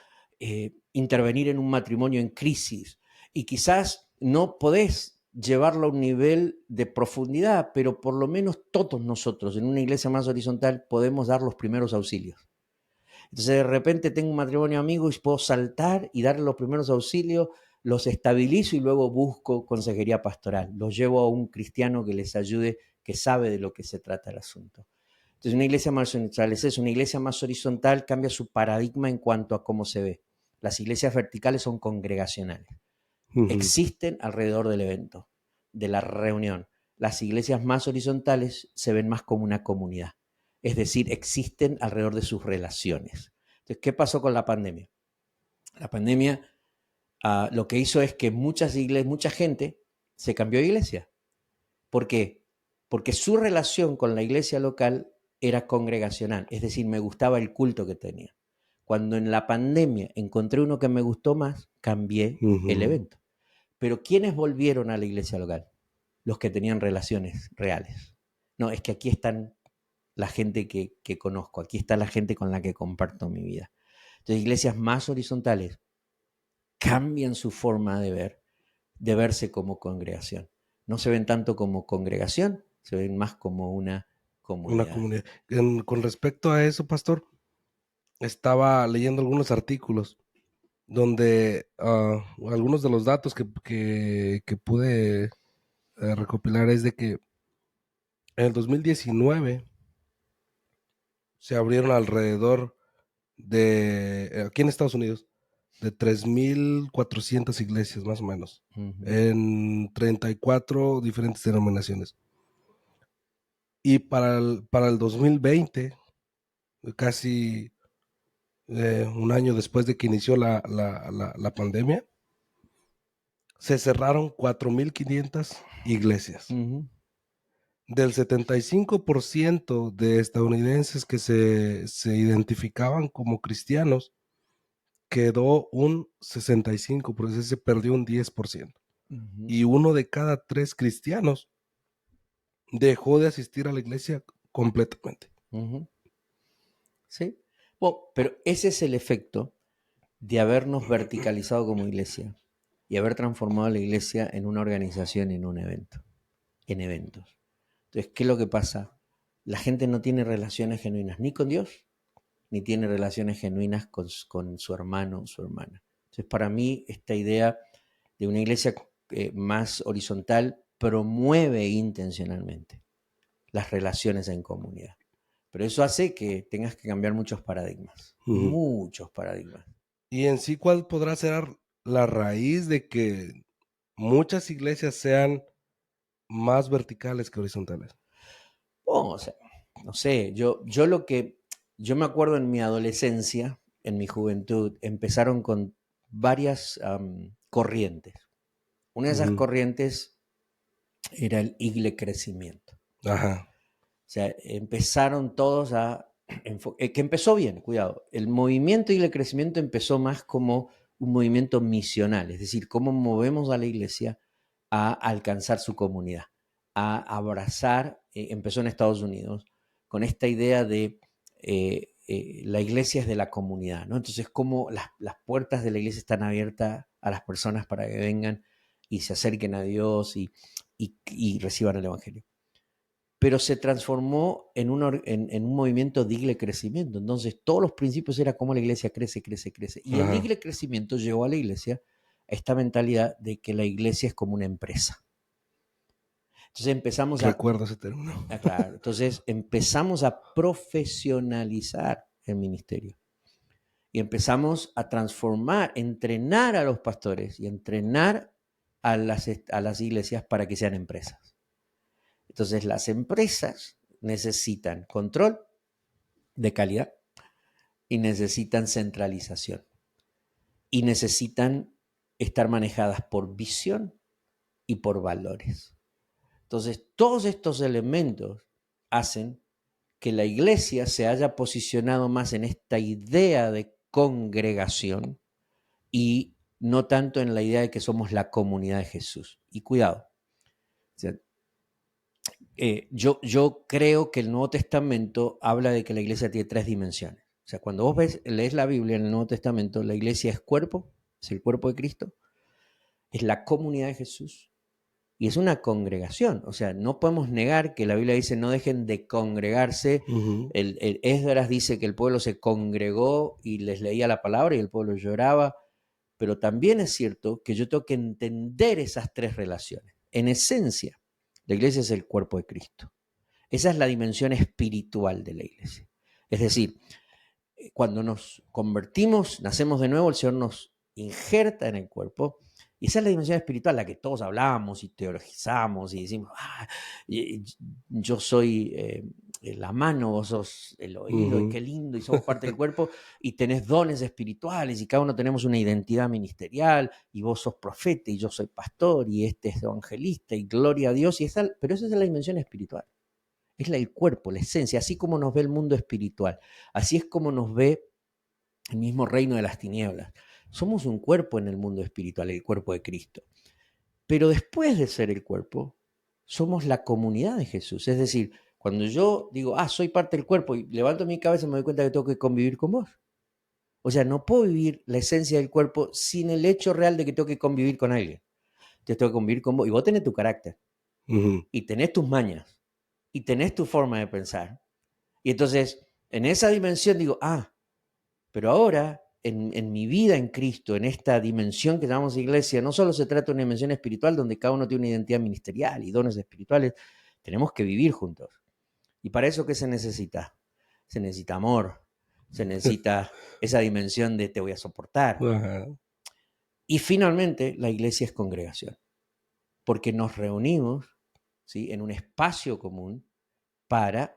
intervenir en un matrimonio en crisis. Y quizás no podés llevarlo a un nivel de profundidad, pero por lo menos todos nosotros en una iglesia más horizontal podemos dar los primeros auxilios. Entonces de repente tengo un matrimonio amigo y puedo saltar y darle los primeros auxilios los estabilizo y luego busco consejería pastoral. Los llevo a un cristiano que les ayude, que sabe de lo que se trata el asunto. Entonces, una iglesia más horizontal es eso. Una iglesia más horizontal cambia su paradigma en cuanto a cómo se ve. Las iglesias verticales son congregacionales. Existen alrededor del evento, de la reunión. Las iglesias más horizontales se ven más como una comunidad. Es decir, existen alrededor de sus relaciones. Entonces, ¿qué pasó con la pandemia? La pandemia lo que hizo es que mucha gente se cambió de iglesia. ¿Por qué? Porque su relación con la iglesia local era congregacional, es decir, me gustaba el culto que tenía. Cuando en la pandemia encontré uno que me gustó más, cambié el evento. Pero ¿quiénes volvieron a la iglesia local? Los que tenían relaciones reales. No, es que aquí están la gente que conozco, aquí está la gente con la que comparto mi vida. Entonces, iglesias más horizontales cambian su forma de verse como congregación. No se ven tanto como congregación, se ven más como una Una comunidad. comunidad. Con respecto a eso, pastor, estaba leyendo algunos artículos donde algunos de los datos que pude recopilar es de que en el 2019 se abrieron alrededor de, aquí en Estados Unidos, de 3,400 iglesias más o menos, en 34 diferentes denominaciones. Y para el 2020, casi un año después de que inició la pandemia, se cerraron 4,500 iglesias. Del 75% de estadounidenses que se identificaban como cristianos, quedó un 65%, por eso se perdió un 10%. Y uno de cada 3 cristianos dejó de asistir a la iglesia completamente. ¿Sí? Bueno, pero ese es el efecto de habernos verticalizado como iglesia y haber transformado la iglesia en una organización, en un evento, en eventos. Entonces, ¿qué es lo que pasa? La gente no tiene relaciones genuinas ni con Dios, ni tiene relaciones genuinas con su hermano o su hermana. Entonces, para mí, esta idea de una iglesia más horizontal promueve intencionalmente las relaciones en comunidad. Pero eso hace que tengas que cambiar muchos paradigmas, muchos paradigmas. Y en sí, ¿cuál podrá ser la raíz de que muchas iglesias sean más verticales que horizontales? Bueno, o sea, no sé, yo me acuerdo en mi adolescencia, en mi juventud, empezaron con varias corrientes. Una de esas corrientes era el igle crecimiento. Ajá. O sea, empezaron todos que empezó bien, cuidado. El movimiento igle crecimiento empezó más como un movimiento misional, es decir, cómo movemos a la iglesia a alcanzar su comunidad, a abrazar, empezó en Estados Unidos, con esta idea de la iglesia es de la comunidad, ¿no? Entonces, cómo las puertas de la iglesia están abiertas a las personas para que vengan y se acerquen a Dios y reciban el Evangelio. Pero se transformó en un movimiento de igle crecimiento. Entonces, todos los principios era cómo la iglesia crece, crece, crece. Y el igle crecimiento llevó a la iglesia a esta mentalidad de que la iglesia es como una empresa. Entonces empezamos Recuerdo ese término. Claro, entonces empezamos a profesionalizar el ministerio. Y empezamos a transformar, entrenar a los pastores y entrenar a las iglesias para que sean empresas. Entonces las empresas necesitan control de calidad y necesitan centralización y necesitan estar manejadas por visión y por valores. Entonces todos estos elementos hacen que la iglesia se haya posicionado más en esta idea de congregación y no tanto en la idea de que somos la comunidad de Jesús. Y cuidado, o sea, yo creo que el Nuevo Testamento habla de que la iglesia tiene 3 dimensiones. O sea, cuando vos lees la Biblia en el Nuevo Testamento, la iglesia es cuerpo, es el cuerpo de Cristo, es la comunidad de Jesús y es una congregación. O sea, no podemos negar que la Biblia dice no dejen de congregarse. El Esdras dice que el pueblo se congregó y les leía la palabra y el pueblo lloraba. pero también es cierto que yo tengo que entender esas tres relaciones. En esencia, la iglesia es el cuerpo de Cristo. Esa es la dimensión espiritual de la iglesia. Es decir, cuando nos convertimos, nacemos de nuevo, el Señor nos injerta en el cuerpo, y esa es la dimensión espiritual, la que todos hablamos y teologizamos y decimos, yo soy la mano, vos sos el oído, y qué lindo, y somos parte del cuerpo, y tenés dones espirituales, y cada uno tenemos una identidad ministerial, y vos sos profeta, y yo soy pastor, y este es evangelista, y gloria a Dios, pero esa es la dimensión espiritual. Es el cuerpo, la esencia, así como nos ve el mundo espiritual. Así es como nos ve el mismo reino de las tinieblas. Somos un cuerpo en el mundo espiritual, el cuerpo de Cristo. Pero después de ser el cuerpo, somos la comunidad de Jesús. Es decir, cuando yo digo, soy parte del cuerpo y levanto mi cabeza, me doy cuenta que tengo que convivir con vos. O sea, no puedo vivir la esencia del cuerpo sin el hecho real de que tengo que convivir con alguien. Yo tengo que convivir con vos. Y vos tenés tu carácter. Y tenés tus mañas. Y tenés tu forma de pensar. Y entonces, en esa dimensión digo, pero ahora, en mi vida en Cristo, en esta dimensión que llamamos iglesia, no solo se trata de una dimensión espiritual donde cada uno tiene una identidad ministerial y dones espirituales, tenemos que vivir juntos. ¿Y para eso qué se necesita? Se necesita amor, se necesita esa dimensión de te voy a soportar. Ajá. Y finalmente, la iglesia es congregación, porque nos reunimos, ¿sí?, en un espacio común para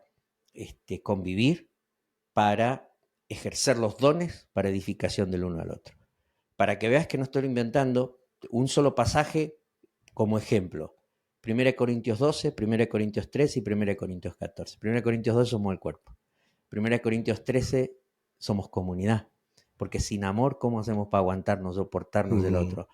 convivir, para ejercer los dones para edificación del uno al otro. Para que veas que no estoy inventando, un solo pasaje como ejemplo. 1 Corintios 12, 1 Corintios 13 y 1 Corintios 14. 1 Corintios 12 somos el cuerpo. 1 Corintios 13 somos comunidad. Porque sin amor, ¿cómo hacemos para aguantarnos, soportarnos del otro?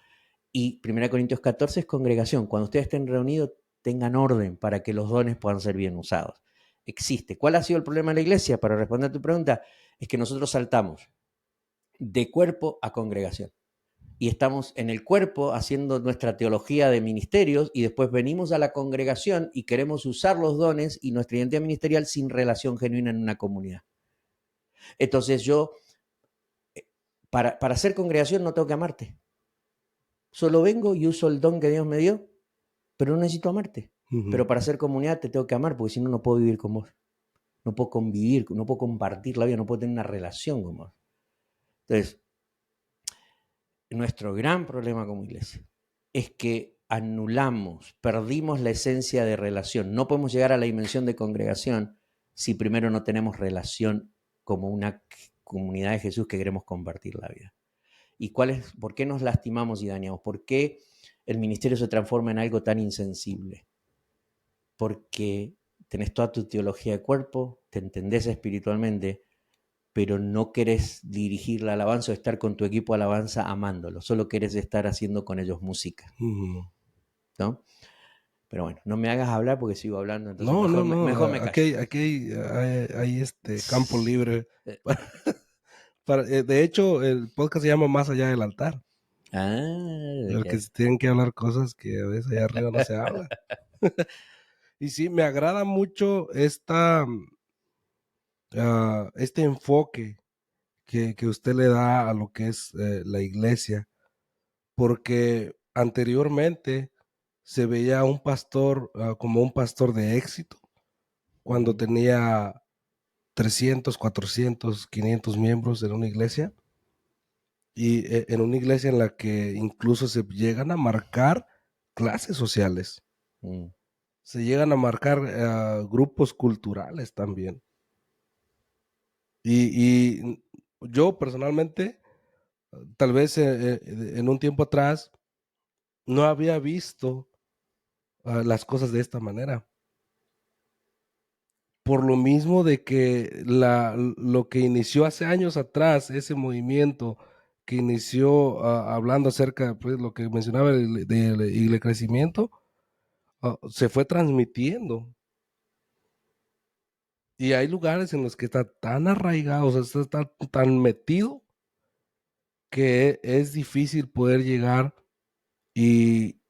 Y 1 Corintios 14 es congregación. Cuando ustedes estén reunidos, tengan orden para que los dones puedan ser bien usados. Existe. ¿Cuál ha sido el problema de la iglesia? Para responder a tu pregunta, es que nosotros saltamos de cuerpo a congregación. Y estamos en el cuerpo haciendo nuestra teología de ministerios y después venimos a la congregación y queremos usar los dones y nuestra identidad ministerial sin relación genuina en una comunidad. Entonces yo, para hacer congregación no tengo que amarte. Solo vengo y uso el don que Dios me dio, pero no necesito amarte. Pero para hacer comunidad te tengo que amar, porque si no, no puedo vivir con vos. No puedo convivir, no puedo compartir la vida, no puedo tener una relación con vos. Entonces, nuestro gran problema como iglesia es que anulamos, perdimos la esencia de relación. No podemos llegar a la dimensión de congregación si primero no tenemos relación como una comunidad de Jesús que queremos compartir la vida. ¿Y por qué nos lastimamos y dañamos? ¿Por qué el ministerio se transforma en algo tan insensible? Porque tenés toda tu teología de cuerpo, te entendés espiritualmente, pero no querés dirigir la alabanza o estar con tu equipo de alabanza amándolo, solo querés estar haciendo con ellos música, ¿no? Pero bueno, no me hagas hablar porque sigo hablando, entonces No. mejor me callo. Aquí hay campo libre. De hecho, el podcast se llama Más allá del altar. Porque se tienen que hablar cosas que a veces allá arriba no se habla. Y sí, me agrada mucho este enfoque que usted le da a lo que es la iglesia, porque anteriormente se veía a un pastor como un pastor de éxito, cuando tenía 300, 400, 500 miembros en una iglesia, y en una iglesia en la que incluso se llegan a marcar clases sociales, se llegan a marcar grupos culturales también. Y yo personalmente, tal vez en un tiempo atrás, no había visto las cosas de esta manera. Por lo mismo de que lo que inició hace años atrás, ese movimiento que inició hablando acerca de pues, lo que mencionaba del crecimiento, se fue transmitiendo. Y hay lugares en los que está tan arraigado, o sea, está tan metido, que es difícil poder llegar y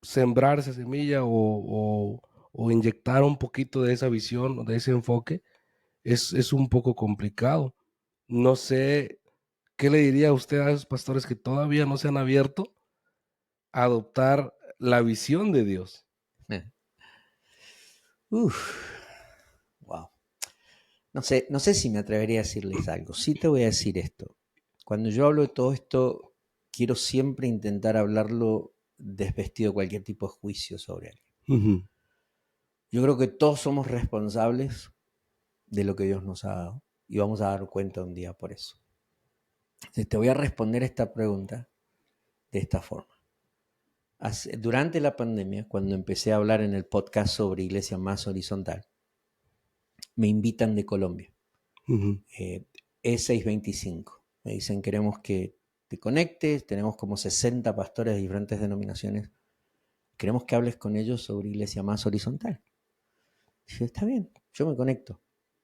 sembrar esa semilla o inyectar un poquito de esa visión, de ese enfoque, es un poco complicado. No sé ¿qué le diría usted a esos pastores que todavía no se han abierto a adoptar la visión de Dios? Uf, wow. No sé si me atrevería a decirles algo. Sí te voy a decir esto. Cuando yo hablo de todo esto, quiero siempre intentar hablarlo desvestido de cualquier tipo de juicio sobre él. Ujú, Yo creo que todos somos responsables de lo que Dios nos ha dado y vamos a dar cuenta un día por eso. Entonces, te voy a responder esta pregunta de esta forma. Durante la pandemia, cuando empecé a hablar en el podcast sobre Iglesia Más Horizontal, me invitan de Colombia, ujú, E625. Me dicen, queremos que te conectes, tenemos como 60 pastores de diferentes denominaciones, queremos que hables con ellos sobre Iglesia Más Horizontal. Dije, está bien, yo me conecto.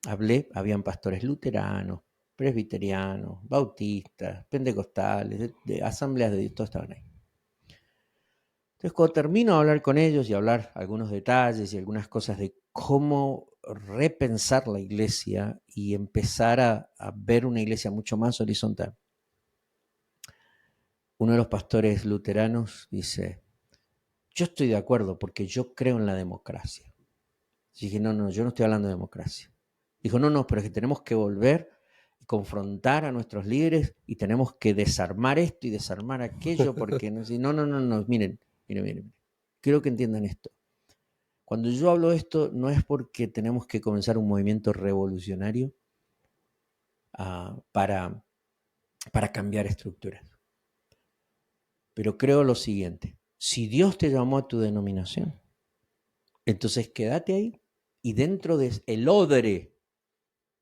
Hablé, habían pastores luteranos, presbiterianos, bautistas, pentecostales, de asambleas de Dios, todos estaban ahí. Entonces, cuando termino de hablar con ellos y hablar algunos detalles y algunas cosas de cómo repensar la iglesia y empezar a ver una iglesia mucho más horizontal, uno de los pastores luteranos dice, yo estoy de acuerdo porque yo creo en la democracia. Y dije, no, yo no estoy hablando de democracia. Dijo, no, pero es que tenemos que volver y confrontar a nuestros líderes y tenemos que desarmar esto y desarmar aquello porque no, miren. Quiero que entiendan esto. Cuando yo hablo de esto, no es porque tenemos que comenzar un movimiento revolucionario para cambiar estructuras. Pero creo lo siguiente, si Dios te llamó a tu denominación, entonces quédate ahí y dentro del odre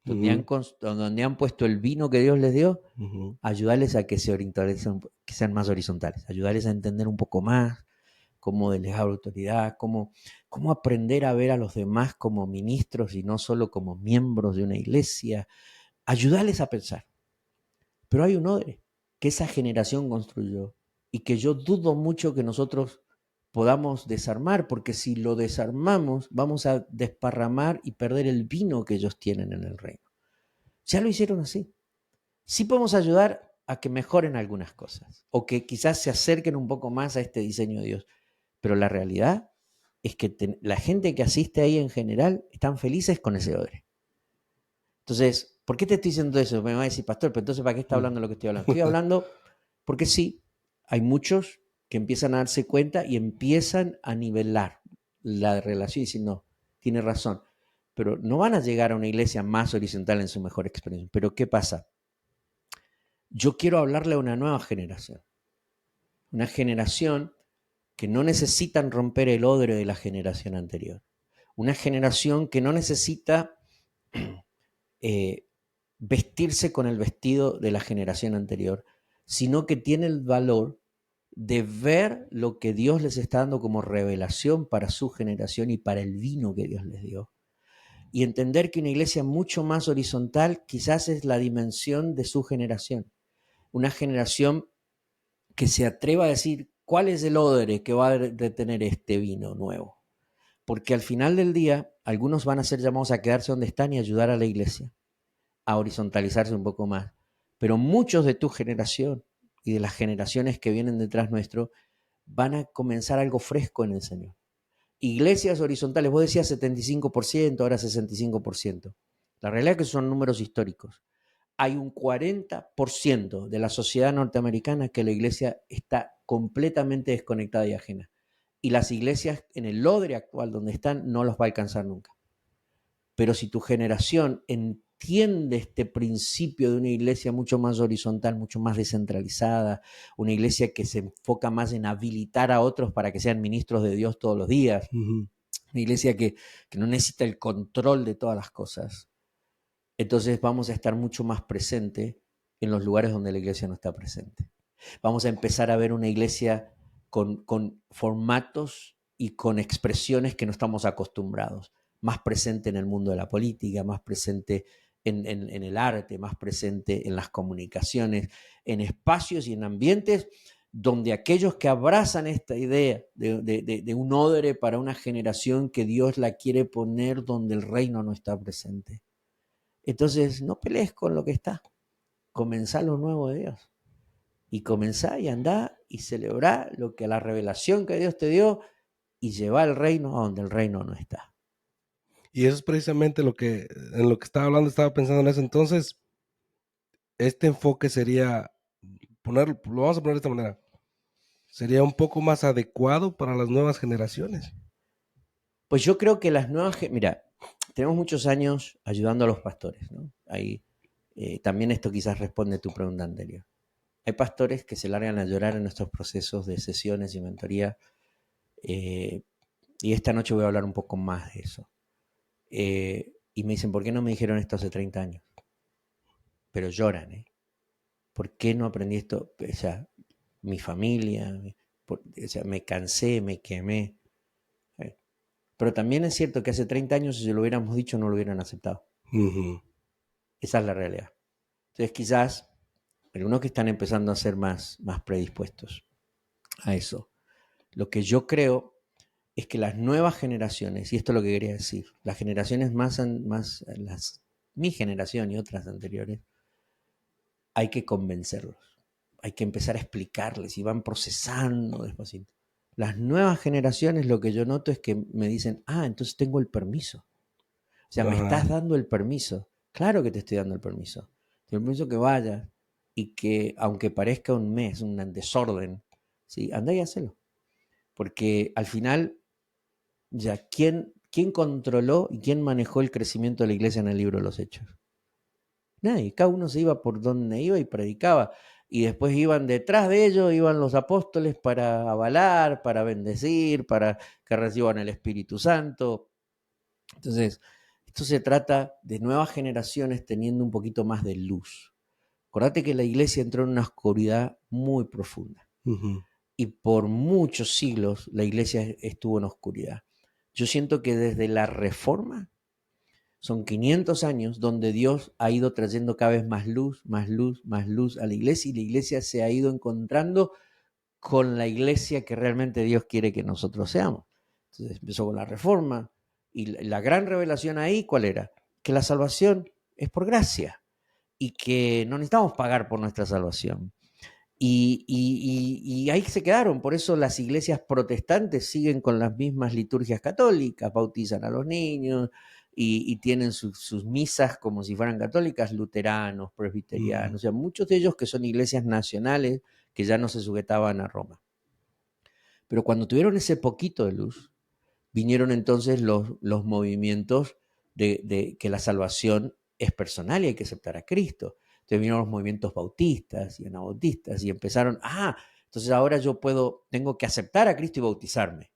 ujú, donde han puesto el vino que Dios les dio, ujú, ayudarles a que que sean más horizontales, ayudarles a entender un poco más cómo delegar autoridad, cómo aprender a ver a los demás como ministros y no solo como miembros de una iglesia, ayudarles a pensar. Pero hay un odre que esa generación construyó y que yo dudo mucho que nosotros podamos desarmar, porque si lo desarmamos vamos a desparramar y perder el vino que ellos tienen en el reino. Ya lo hicieron así. Sí podemos ayudar a que mejoren algunas cosas o que quizás se acerquen un poco más a este diseño de Dios, pero la realidad es que la gente que asiste ahí en general están felices con ese odre. Entonces, ¿por qué te estoy diciendo eso? Me va a decir, pastor, pero entonces ¿para qué está hablando ujú. lo que estoy hablando? Estoy hablando porque sí, hay muchos que empiezan a darse cuenta y empiezan a nivelar la relación y dicen, no, tiene razón, pero no van a llegar a una iglesia más horizontal en su mejor experiencia. Pero ¿qué pasa? Yo quiero hablarle a una nueva generación que no necesitan romper el odre de la generación anterior, una generación que no necesita eh, vestirse con el vestido de la generación anterior, sino que tiene el valor de ver lo que Dios les está dando como revelación para su generación y para el vino que Dios les dio. Y entender que una iglesia mucho más horizontal quizás es la dimensión de su generación. Una generación que se atreva a decir cuál es el odre que va a retener este vino nuevo. Porque al final del día, algunos van a ser llamados a quedarse donde están y ayudar a la iglesia a horizontalizarse un poco más. Pero muchos de tu generación y de las generaciones que vienen detrás nuestro van a comenzar algo fresco en el Señor. Iglesias horizontales, vos decías 75%, ahora 65%. La realidad es que son números históricos. Hay un 40% de la sociedad norteamericana que la iglesia está completamente desconectada y ajena. Y las iglesias en el lodre actual donde están no los va a alcanzar nunca. Pero si tu generación entiende este principio de una iglesia mucho más horizontal, mucho más descentralizada, una iglesia que se enfoca más en habilitar a otros para que sean ministros de Dios todos los días, Ujú. una iglesia que no necesita el control de todas las cosas, entonces vamos a estar mucho más presente en los lugares donde la iglesia no está presente. Vamos a empezar a ver una iglesia con formatos y con expresiones que no estamos acostumbrados, más presente en el mundo de la política, más presente en el arte, más presente en las comunicaciones, en espacios y en ambientes donde aquellos que abrazan esta idea de un odre para una generación que Dios la quiere poner donde el reino no está presente. Entonces, no pelees con lo que está. comenzá lo nuevo de Dios. Y comenzá y andá y celebrá lo que la revelación que Dios te dio y llevá el reino a donde el reino no está. Y eso es precisamente en lo que estaba hablando, estaba pensando en eso. Entonces, este enfoque sería lo vamos a poner de esta manera, sería un poco más adecuado para las nuevas generaciones. Pues yo creo que mira, tenemos muchos años ayudando a los pastores, ¿no? Ahí, también esto quizás responde a tu pregunta anterior. Hay pastores que se largan a llorar en nuestros procesos de sesiones y mentoría, y esta noche voy a hablar un poco más de eso. Y me dicen, ¿por qué no me dijeron esto hace 30 años? Pero lloran, ¿eh? ¿Por qué no aprendí esto? O sea, mi familia, o sea, me cansé, me quemé. Pero también es cierto que hace 30 años si se lo hubiéramos dicho no lo hubieran aceptado. Esa es la realidad. Entonces quizás algunos que están empezando a ser más predispuestos a eso. Lo que yo creo es que las nuevas generaciones, y esto es lo que quería decir, las generaciones mi generación y otras anteriores, hay que convencerlos, hay que empezar a explicarles y van procesando despacito. Las nuevas generaciones lo que yo noto es que me dicen, entonces tengo el permiso. O sea, me estás dando el permiso. Claro que te estoy dando el permiso. Te doy el permiso que vayas y que, aunque parezca un mes, un desorden, ¿sí? Andá y hacelo. Porque al final, ya, ¿quién controló y quién manejó el crecimiento de la iglesia en el libro de los Hechos? Nadie. Cada uno se iba por donde iba y predicaba. Y después iban detrás de ellos, iban los apóstoles para avalar, para bendecir, para que reciban el Espíritu Santo. Entonces, esto se trata de nuevas generaciones teniendo un poquito más de luz. Acordate que la iglesia entró en una oscuridad muy profunda. Y por muchos siglos la iglesia estuvo en oscuridad. Yo siento que desde la Reforma son 500 años donde Dios ha ido trayendo cada vez más luz, más luz, más luz a la iglesia, y la iglesia se ha ido encontrando con la iglesia que realmente Dios quiere que nosotros seamos. Entonces empezó con la Reforma, y la gran revelación ahí, ¿cuál era? Que la salvación es por gracia y que no necesitamos pagar por nuestra salvación. Y ahí se quedaron, por eso las iglesias protestantes siguen con las mismas liturgias católicas, bautizan a los niños y tienen sus misas como si fueran católicas, luteranos, presbiterianos, o sea, muchos de ellos que son iglesias nacionales que ya no se sujetaban a Roma. Pero cuando tuvieron ese poquito de luz, vinieron entonces los movimientos de que la salvación es personal y hay que aceptar a Cristo. Entonces vinieron los movimientos bautistas y anabautistas y empezaron, entonces ahora tengo que aceptar a Cristo y bautizarme.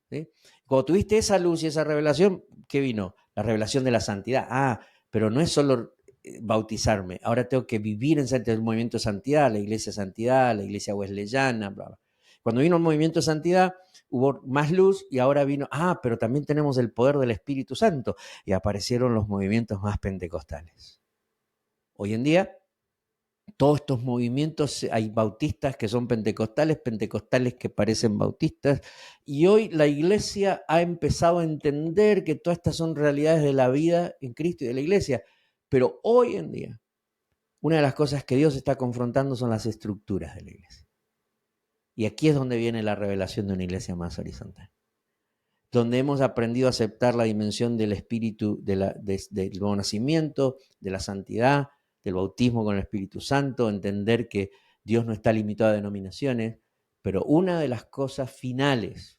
¿Sí? Cuando tuviste esa luz y esa revelación, ¿qué vino? La revelación de la santidad. Pero no es solo bautizarme, ahora tengo que vivir en el movimiento de santidad, la iglesia wesleyana, bla, bla. Cuando vino el movimiento de santidad, hubo más luz y ahora vino, pero también tenemos el poder del Espíritu Santo y aparecieron los movimientos más pentecostales. Hoy en día, todos estos movimientos, hay bautistas que son pentecostales que parecen bautistas, y hoy la iglesia ha empezado a entender que todas estas son realidades de la vida en Cristo y de la iglesia, pero hoy en día, una de las cosas que Dios está confrontando son las estructuras de la iglesia. Y aquí es donde viene la revelación de una iglesia más horizontal, donde hemos aprendido a aceptar la dimensión del espíritu, del nuevo nacimiento, de la santidad, del bautismo con el Espíritu Santo, entender que Dios no está limitado a denominaciones, pero una de las cosas finales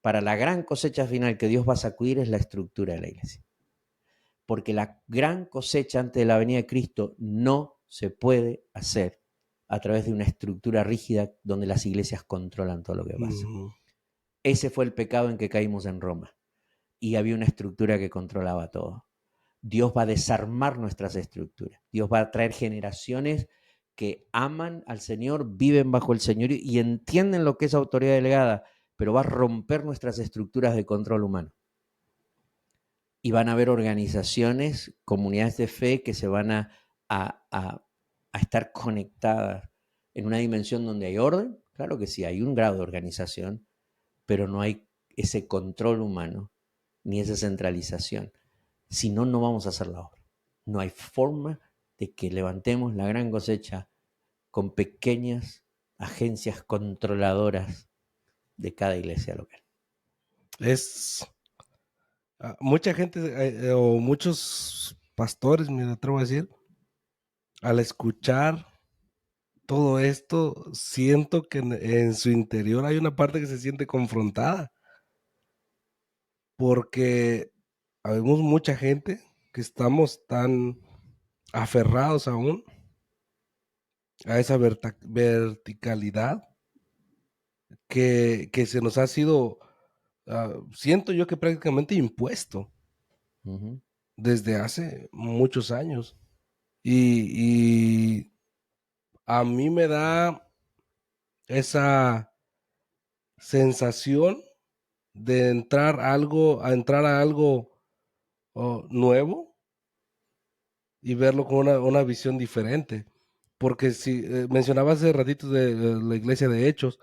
para la gran cosecha final que Dios va a sacudir es la estructura de la iglesia. Porque la gran cosecha antes de la venida de Cristo no se puede hacer a través de una estructura rígida donde las iglesias controlan todo lo que pasa. Ese fue el pecado en que caímos en Roma y había una estructura que controlaba todo. Dios va a desarmar nuestras estructuras. Dios va a traer generaciones que aman al Señor, viven bajo el Señor y entienden lo que es autoridad delegada, pero va a romper nuestras estructuras de control humano. Y van a haber organizaciones, comunidades de fe que se van a estar conectadas en una dimensión donde hay orden. Claro que sí, hay un grado de organización, pero no hay ese control humano ni esa centralización. Si no, no vamos a hacer la obra. No hay forma de que levantemos la gran cosecha con pequeñas agencias controladoras de cada iglesia local. Es mucha gente o muchos pastores, me atrevo a decir, al escuchar todo esto, siento que en su interior hay una parte que se siente confrontada, porque habemos mucha gente que estamos tan aferrados aún a esa verticalidad que se nos ha sido, siento yo que prácticamente impuesto Ujú. desde hace muchos años. Y a mí me da esa sensación de entrar a algo nuevo y verlo con una visión diferente. Porque si mencionaba hace ratito de la iglesia de Hechos,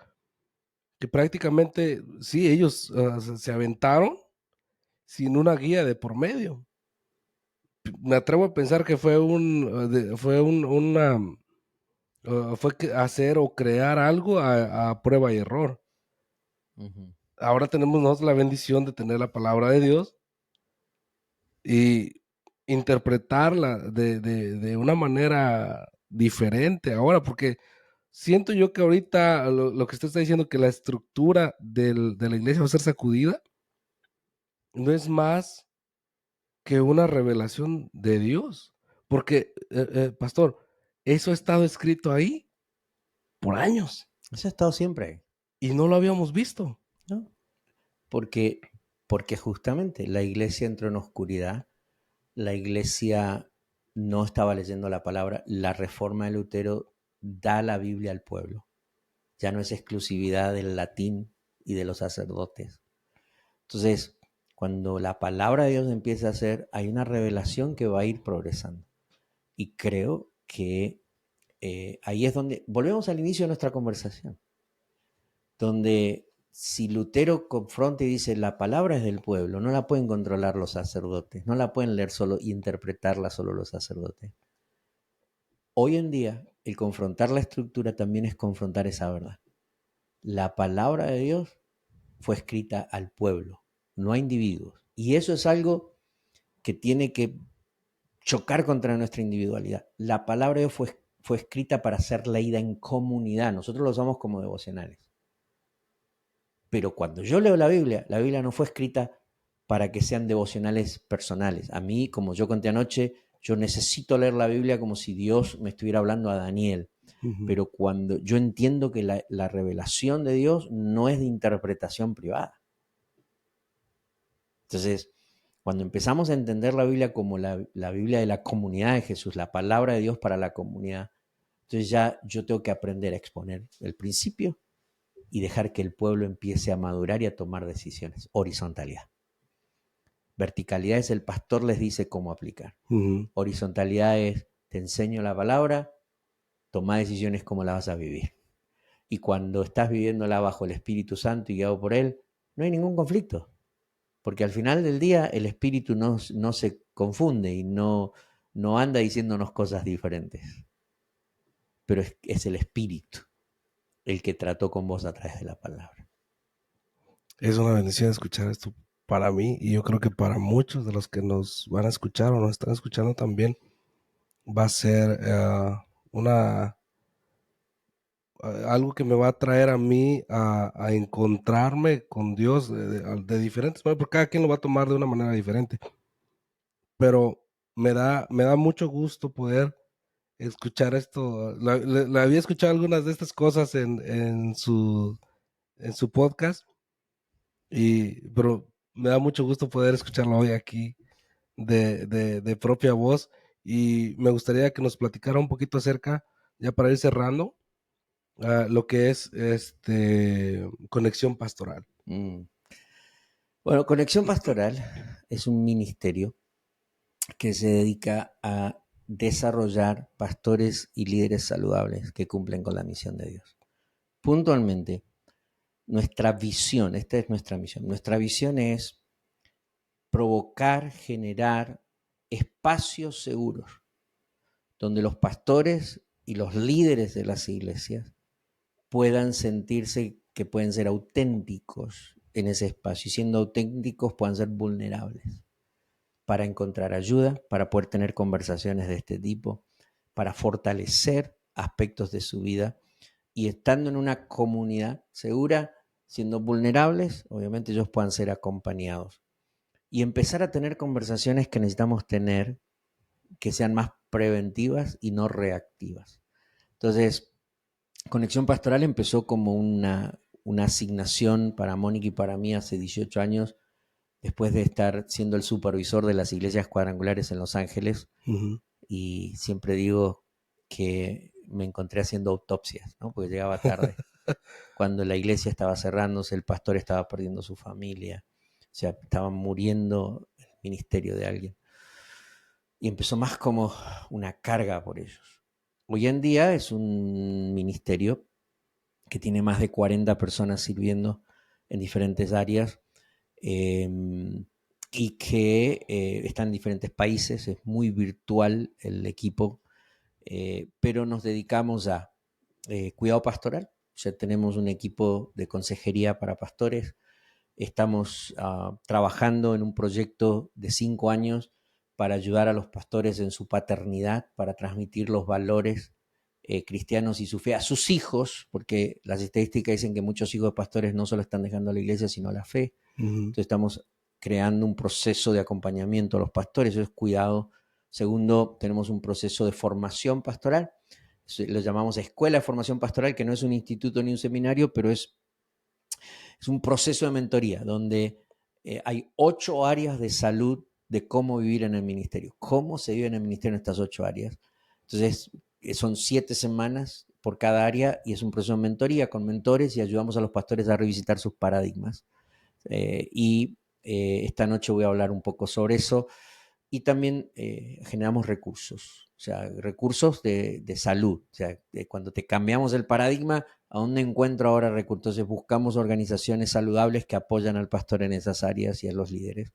que prácticamente sí, ellos se aventaron sin una guía de por medio. Me atrevo a pensar que fue fue hacer o crear algo a prueba y error. Ujú. Ahora tenemos nosotros la bendición de tener la palabra de Dios y interpretarla de una manera diferente ahora, porque siento yo que ahorita lo que usted está diciendo, que la estructura de la iglesia va a ser sacudida, no es más que una revelación de Dios. Porque, pastor, eso ha estado escrito ahí por años Eso ha estado siempre ahí, y no lo habíamos visto. ¿no? Porque, porque justamente la iglesia entró en oscuridad, la iglesia no estaba leyendo la palabra, la reforma de Lutero da la Biblia al pueblo, ya no es exclusividad del latín y de los sacerdotes. Entonces, cuando la palabra de Dios empieza a ser, hay una revelación que va a ir progresando. Y creo que ahí es donde, volvemos al inicio de nuestra conversación, donde si Lutero confronta y dice la palabra es del pueblo, no la pueden controlar los sacerdotes, no la pueden leer solo y interpretarla solo los sacerdotes. Hoy en día, el confrontar la estructura también es confrontar esa verdad. La palabra de Dios fue escrita al pueblo, no a individuos. Y eso es algo que tiene que chocar contra nuestra individualidad. La palabra de Dios fue escrita para ser leída en comunidad. Nosotros lo usamos como devocionales. Pero cuando yo leo la Biblia no fue escrita para que sean devocionales personales. A mí, como yo conté anoche, yo necesito leer la Biblia como si Dios me estuviera hablando a Daniel. Ujú. Pero cuando yo entiendo que la revelación de Dios no es de interpretación privada. Entonces, cuando empezamos a entender la Biblia como la Biblia de la comunidad de Jesús, la palabra de Dios para la comunidad, entonces ya yo tengo que aprender a exponer el principio y dejar que el pueblo empiece a madurar y a tomar decisiones. Horizontalidad. Verticalidad es el pastor les dice cómo aplicar. Ujú. Horizontalidad es te enseño la palabra, toma decisiones cómo la vas a vivir. Y cuando estás viviéndola bajo el Espíritu Santo y guiado por Él, no hay ningún conflicto. Porque al final del día el Espíritu no se confunde y no anda diciéndonos cosas diferentes. Pero es el Espíritu el que trató con vos a través de la palabra. Es una bendición escuchar esto para mí y yo creo que para muchos de los que nos van a escuchar o nos están escuchando también va a ser una algo que me va a traer a mí a encontrarme con Dios de diferentes maneras, porque cada quien lo va a tomar de una manera diferente. Pero me da mucho gusto poder escuchar esto. La había escuchado algunas de estas cosas en su podcast, pero me da mucho gusto poder escucharlo hoy aquí de propia voz. Y me gustaría que nos platicara un poquito acerca, ya para ir cerrando, lo que es conexión pastoral. Mm. Bueno, Conexión Pastoral es un ministerio que se dedica a desarrollar pastores y líderes saludables que cumplen con la misión de Dios. Puntualmente, nuestra visión, esta es nuestra visión es provocar, generar espacios seguros donde los pastores y los líderes de las iglesias puedan sentirse que pueden ser auténticos en ese espacio, y siendo auténticos puedan ser vulnerables para encontrar ayuda, para poder tener conversaciones de este tipo, para fortalecer aspectos de su vida, y estando en una comunidad segura, siendo vulnerables, obviamente ellos puedan ser acompañados y empezar a tener conversaciones que necesitamos tener, que sean más preventivas y no reactivas. Entonces, Conexión Pastoral empezó como una asignación para Mónica y para mí hace 18 años, después de estar siendo el supervisor de las iglesias cuadrangulares en Los Ángeles. Ujú. Y siempre digo que me encontré haciendo autopsias, ¿no? Porque llegaba tarde. Cuando la iglesia estaba cerrándose, el pastor estaba perdiendo su familia, o sea, estaba muriendo el ministerio de alguien. Y empezó más como una carga por ellos. Hoy en día es un ministerio que tiene más de 40 personas sirviendo en diferentes áreas, eh, y que está en diferentes países. Es muy virtual el equipo, pero nos dedicamos a cuidado pastoral. O sea, tenemos un equipo de consejería para pastores. Estamos trabajando en un proyecto de 5 años para ayudar a los pastores en su paternidad, para transmitir los valores cristianos y su fe a sus hijos, porque las estadísticas dicen que muchos hijos de pastores no solo están dejando la iglesia, sino la fe. Ujú. Entonces estamos creando un proceso de acompañamiento a los pastores, eso es cuidado. Segundo, tenemos un proceso de formación pastoral, lo llamamos Escuela de Formación Pastoral, que no es un instituto ni un seminario, pero es un proceso de mentoría donde hay 8 áreas de salud de cómo vivir en el ministerio. ¿Cómo se vive en el ministerio en estas 8 áreas? Entonces, son 7 semanas por cada área y es un proceso de mentoría con mentores, y ayudamos a los pastores a revisitar sus paradigmas. Esta noche voy a hablar un poco sobre eso. Y también generamos recursos, o sea, recursos de salud. O sea, cuando te cambiamos el paradigma, ¿a dónde encuentro ahora recursos? Entonces buscamos organizaciones saludables que apoyan al pastor en esas áreas y a los líderes.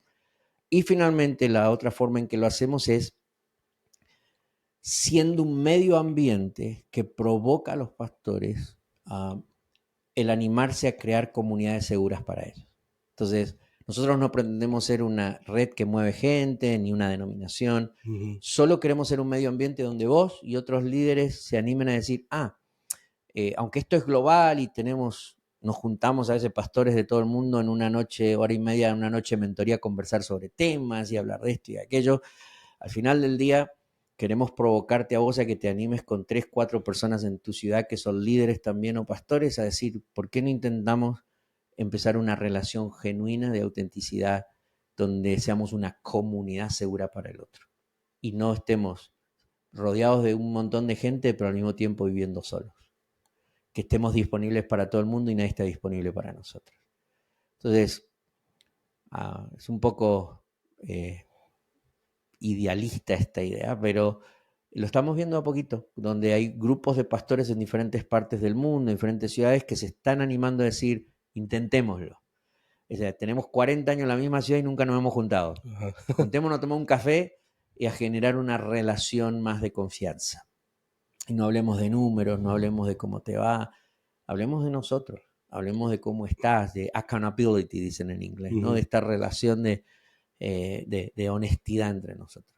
Y finalmente, la otra forma en que lo hacemos es siendo un medio ambiente que provoca a los pastores el animarse a crear comunidades seguras para ellos. Entonces, nosotros no pretendemos ser una red que mueve gente, ni una denominación. Ujú. Solo queremos ser un medio ambiente donde vos y otros líderes se animen a decir, aunque esto es global y nos juntamos a veces pastores de todo el mundo en una noche, hora y media, en una noche de mentoría, a conversar sobre temas y hablar de esto y de aquello. Al final del día, queremos provocarte a vos a que te animes con 3, 4 personas en tu ciudad que son líderes también o pastores, a decir, ¿por qué no intentamos empezar una relación genuina de autenticidad donde seamos una comunidad segura para el otro y no estemos rodeados de un montón de gente, pero al mismo tiempo viviendo solos? Que estemos disponibles para todo el mundo y nadie está disponible para nosotros. Entonces, es un poco idealista esta idea, pero lo estamos viendo a poquito, donde hay grupos de pastores en diferentes partes del mundo, en diferentes ciudades, que se están animando a decir, intentémoslo. O sea, tenemos 40 años en la misma ciudad y nunca nos hemos juntado. Ajá. Juntémonos a tomar un café y a generar una relación más de confianza. Y no hablemos de números, no hablemos de cómo te va, hablemos de nosotros, hablemos de cómo estás, de accountability, dicen en inglés, ¿no? De Ujú. esta relación de honestidad entre nosotros.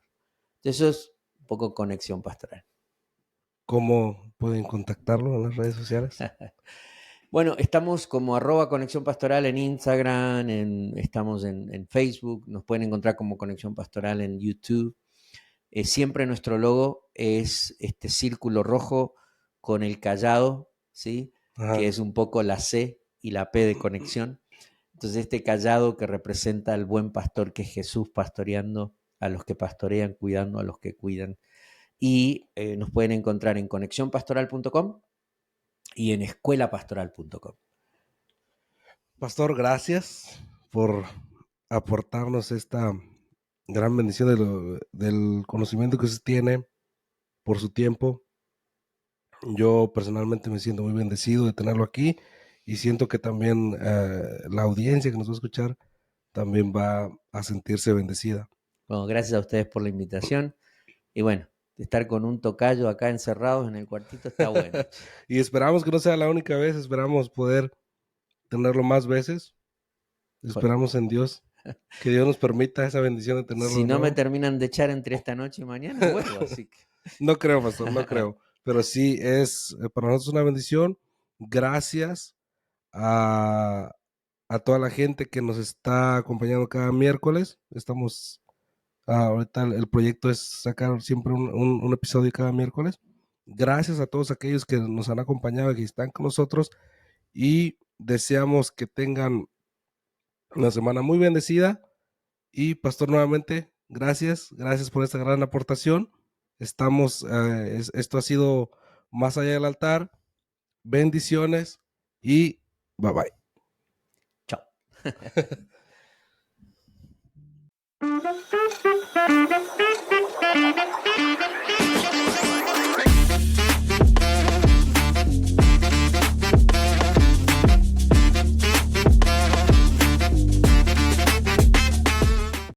Eso es un poco Conexión Pastoral. ¿Cómo pueden contactarlo en las redes sociales? Bueno, estamos como @Conexión Pastoral en Instagram, estamos en Facebook, nos pueden encontrar como Conexión Pastoral en YouTube. Siempre nuestro logo es este círculo rojo con el callado, ¿sí? Que Ajá. es un poco la C y la P de conexión. Entonces, este callado que representa al buen pastor, que es Jesús pastoreando a los que pastorean, cuidando a los que cuidan. Y nos pueden encontrar en conexionpastoral.com y en escuelapastoral.com. Pastor, gracias por aportarnos esta gran bendición del conocimiento que usted tiene, por su tiempo. Yo personalmente me siento muy bendecido de tenerlo aquí y siento que también la audiencia que nos va a escuchar también va a sentirse bendecida. Bueno, gracias a ustedes por la invitación. Y bueno, de estar con un tocayo acá encerrados en el cuartito está bueno. Y esperamos que no sea la única vez, esperamos poder tenerlo más veces. Esperamos en Dios, que Dios nos permita esa bendición de tenerlo Si de no me nuevo. terminan de echar entre esta noche y mañana, vuelvo, así que. No creo, pastor, no creo. Pero sí es para nosotros una bendición. Gracias a toda la gente que nos está acompañando cada miércoles. Estamos, ahorita el proyecto es sacar siempre un episodio cada miércoles. Gracias a todos aquellos que nos han acompañado y que están con nosotros. Y deseamos que tengan una semana muy bendecida. Y pastor, nuevamente, gracias por esta gran aportación. Estamos, esto ha sido Más allá del altar. Bendiciones y bye bye. Chao.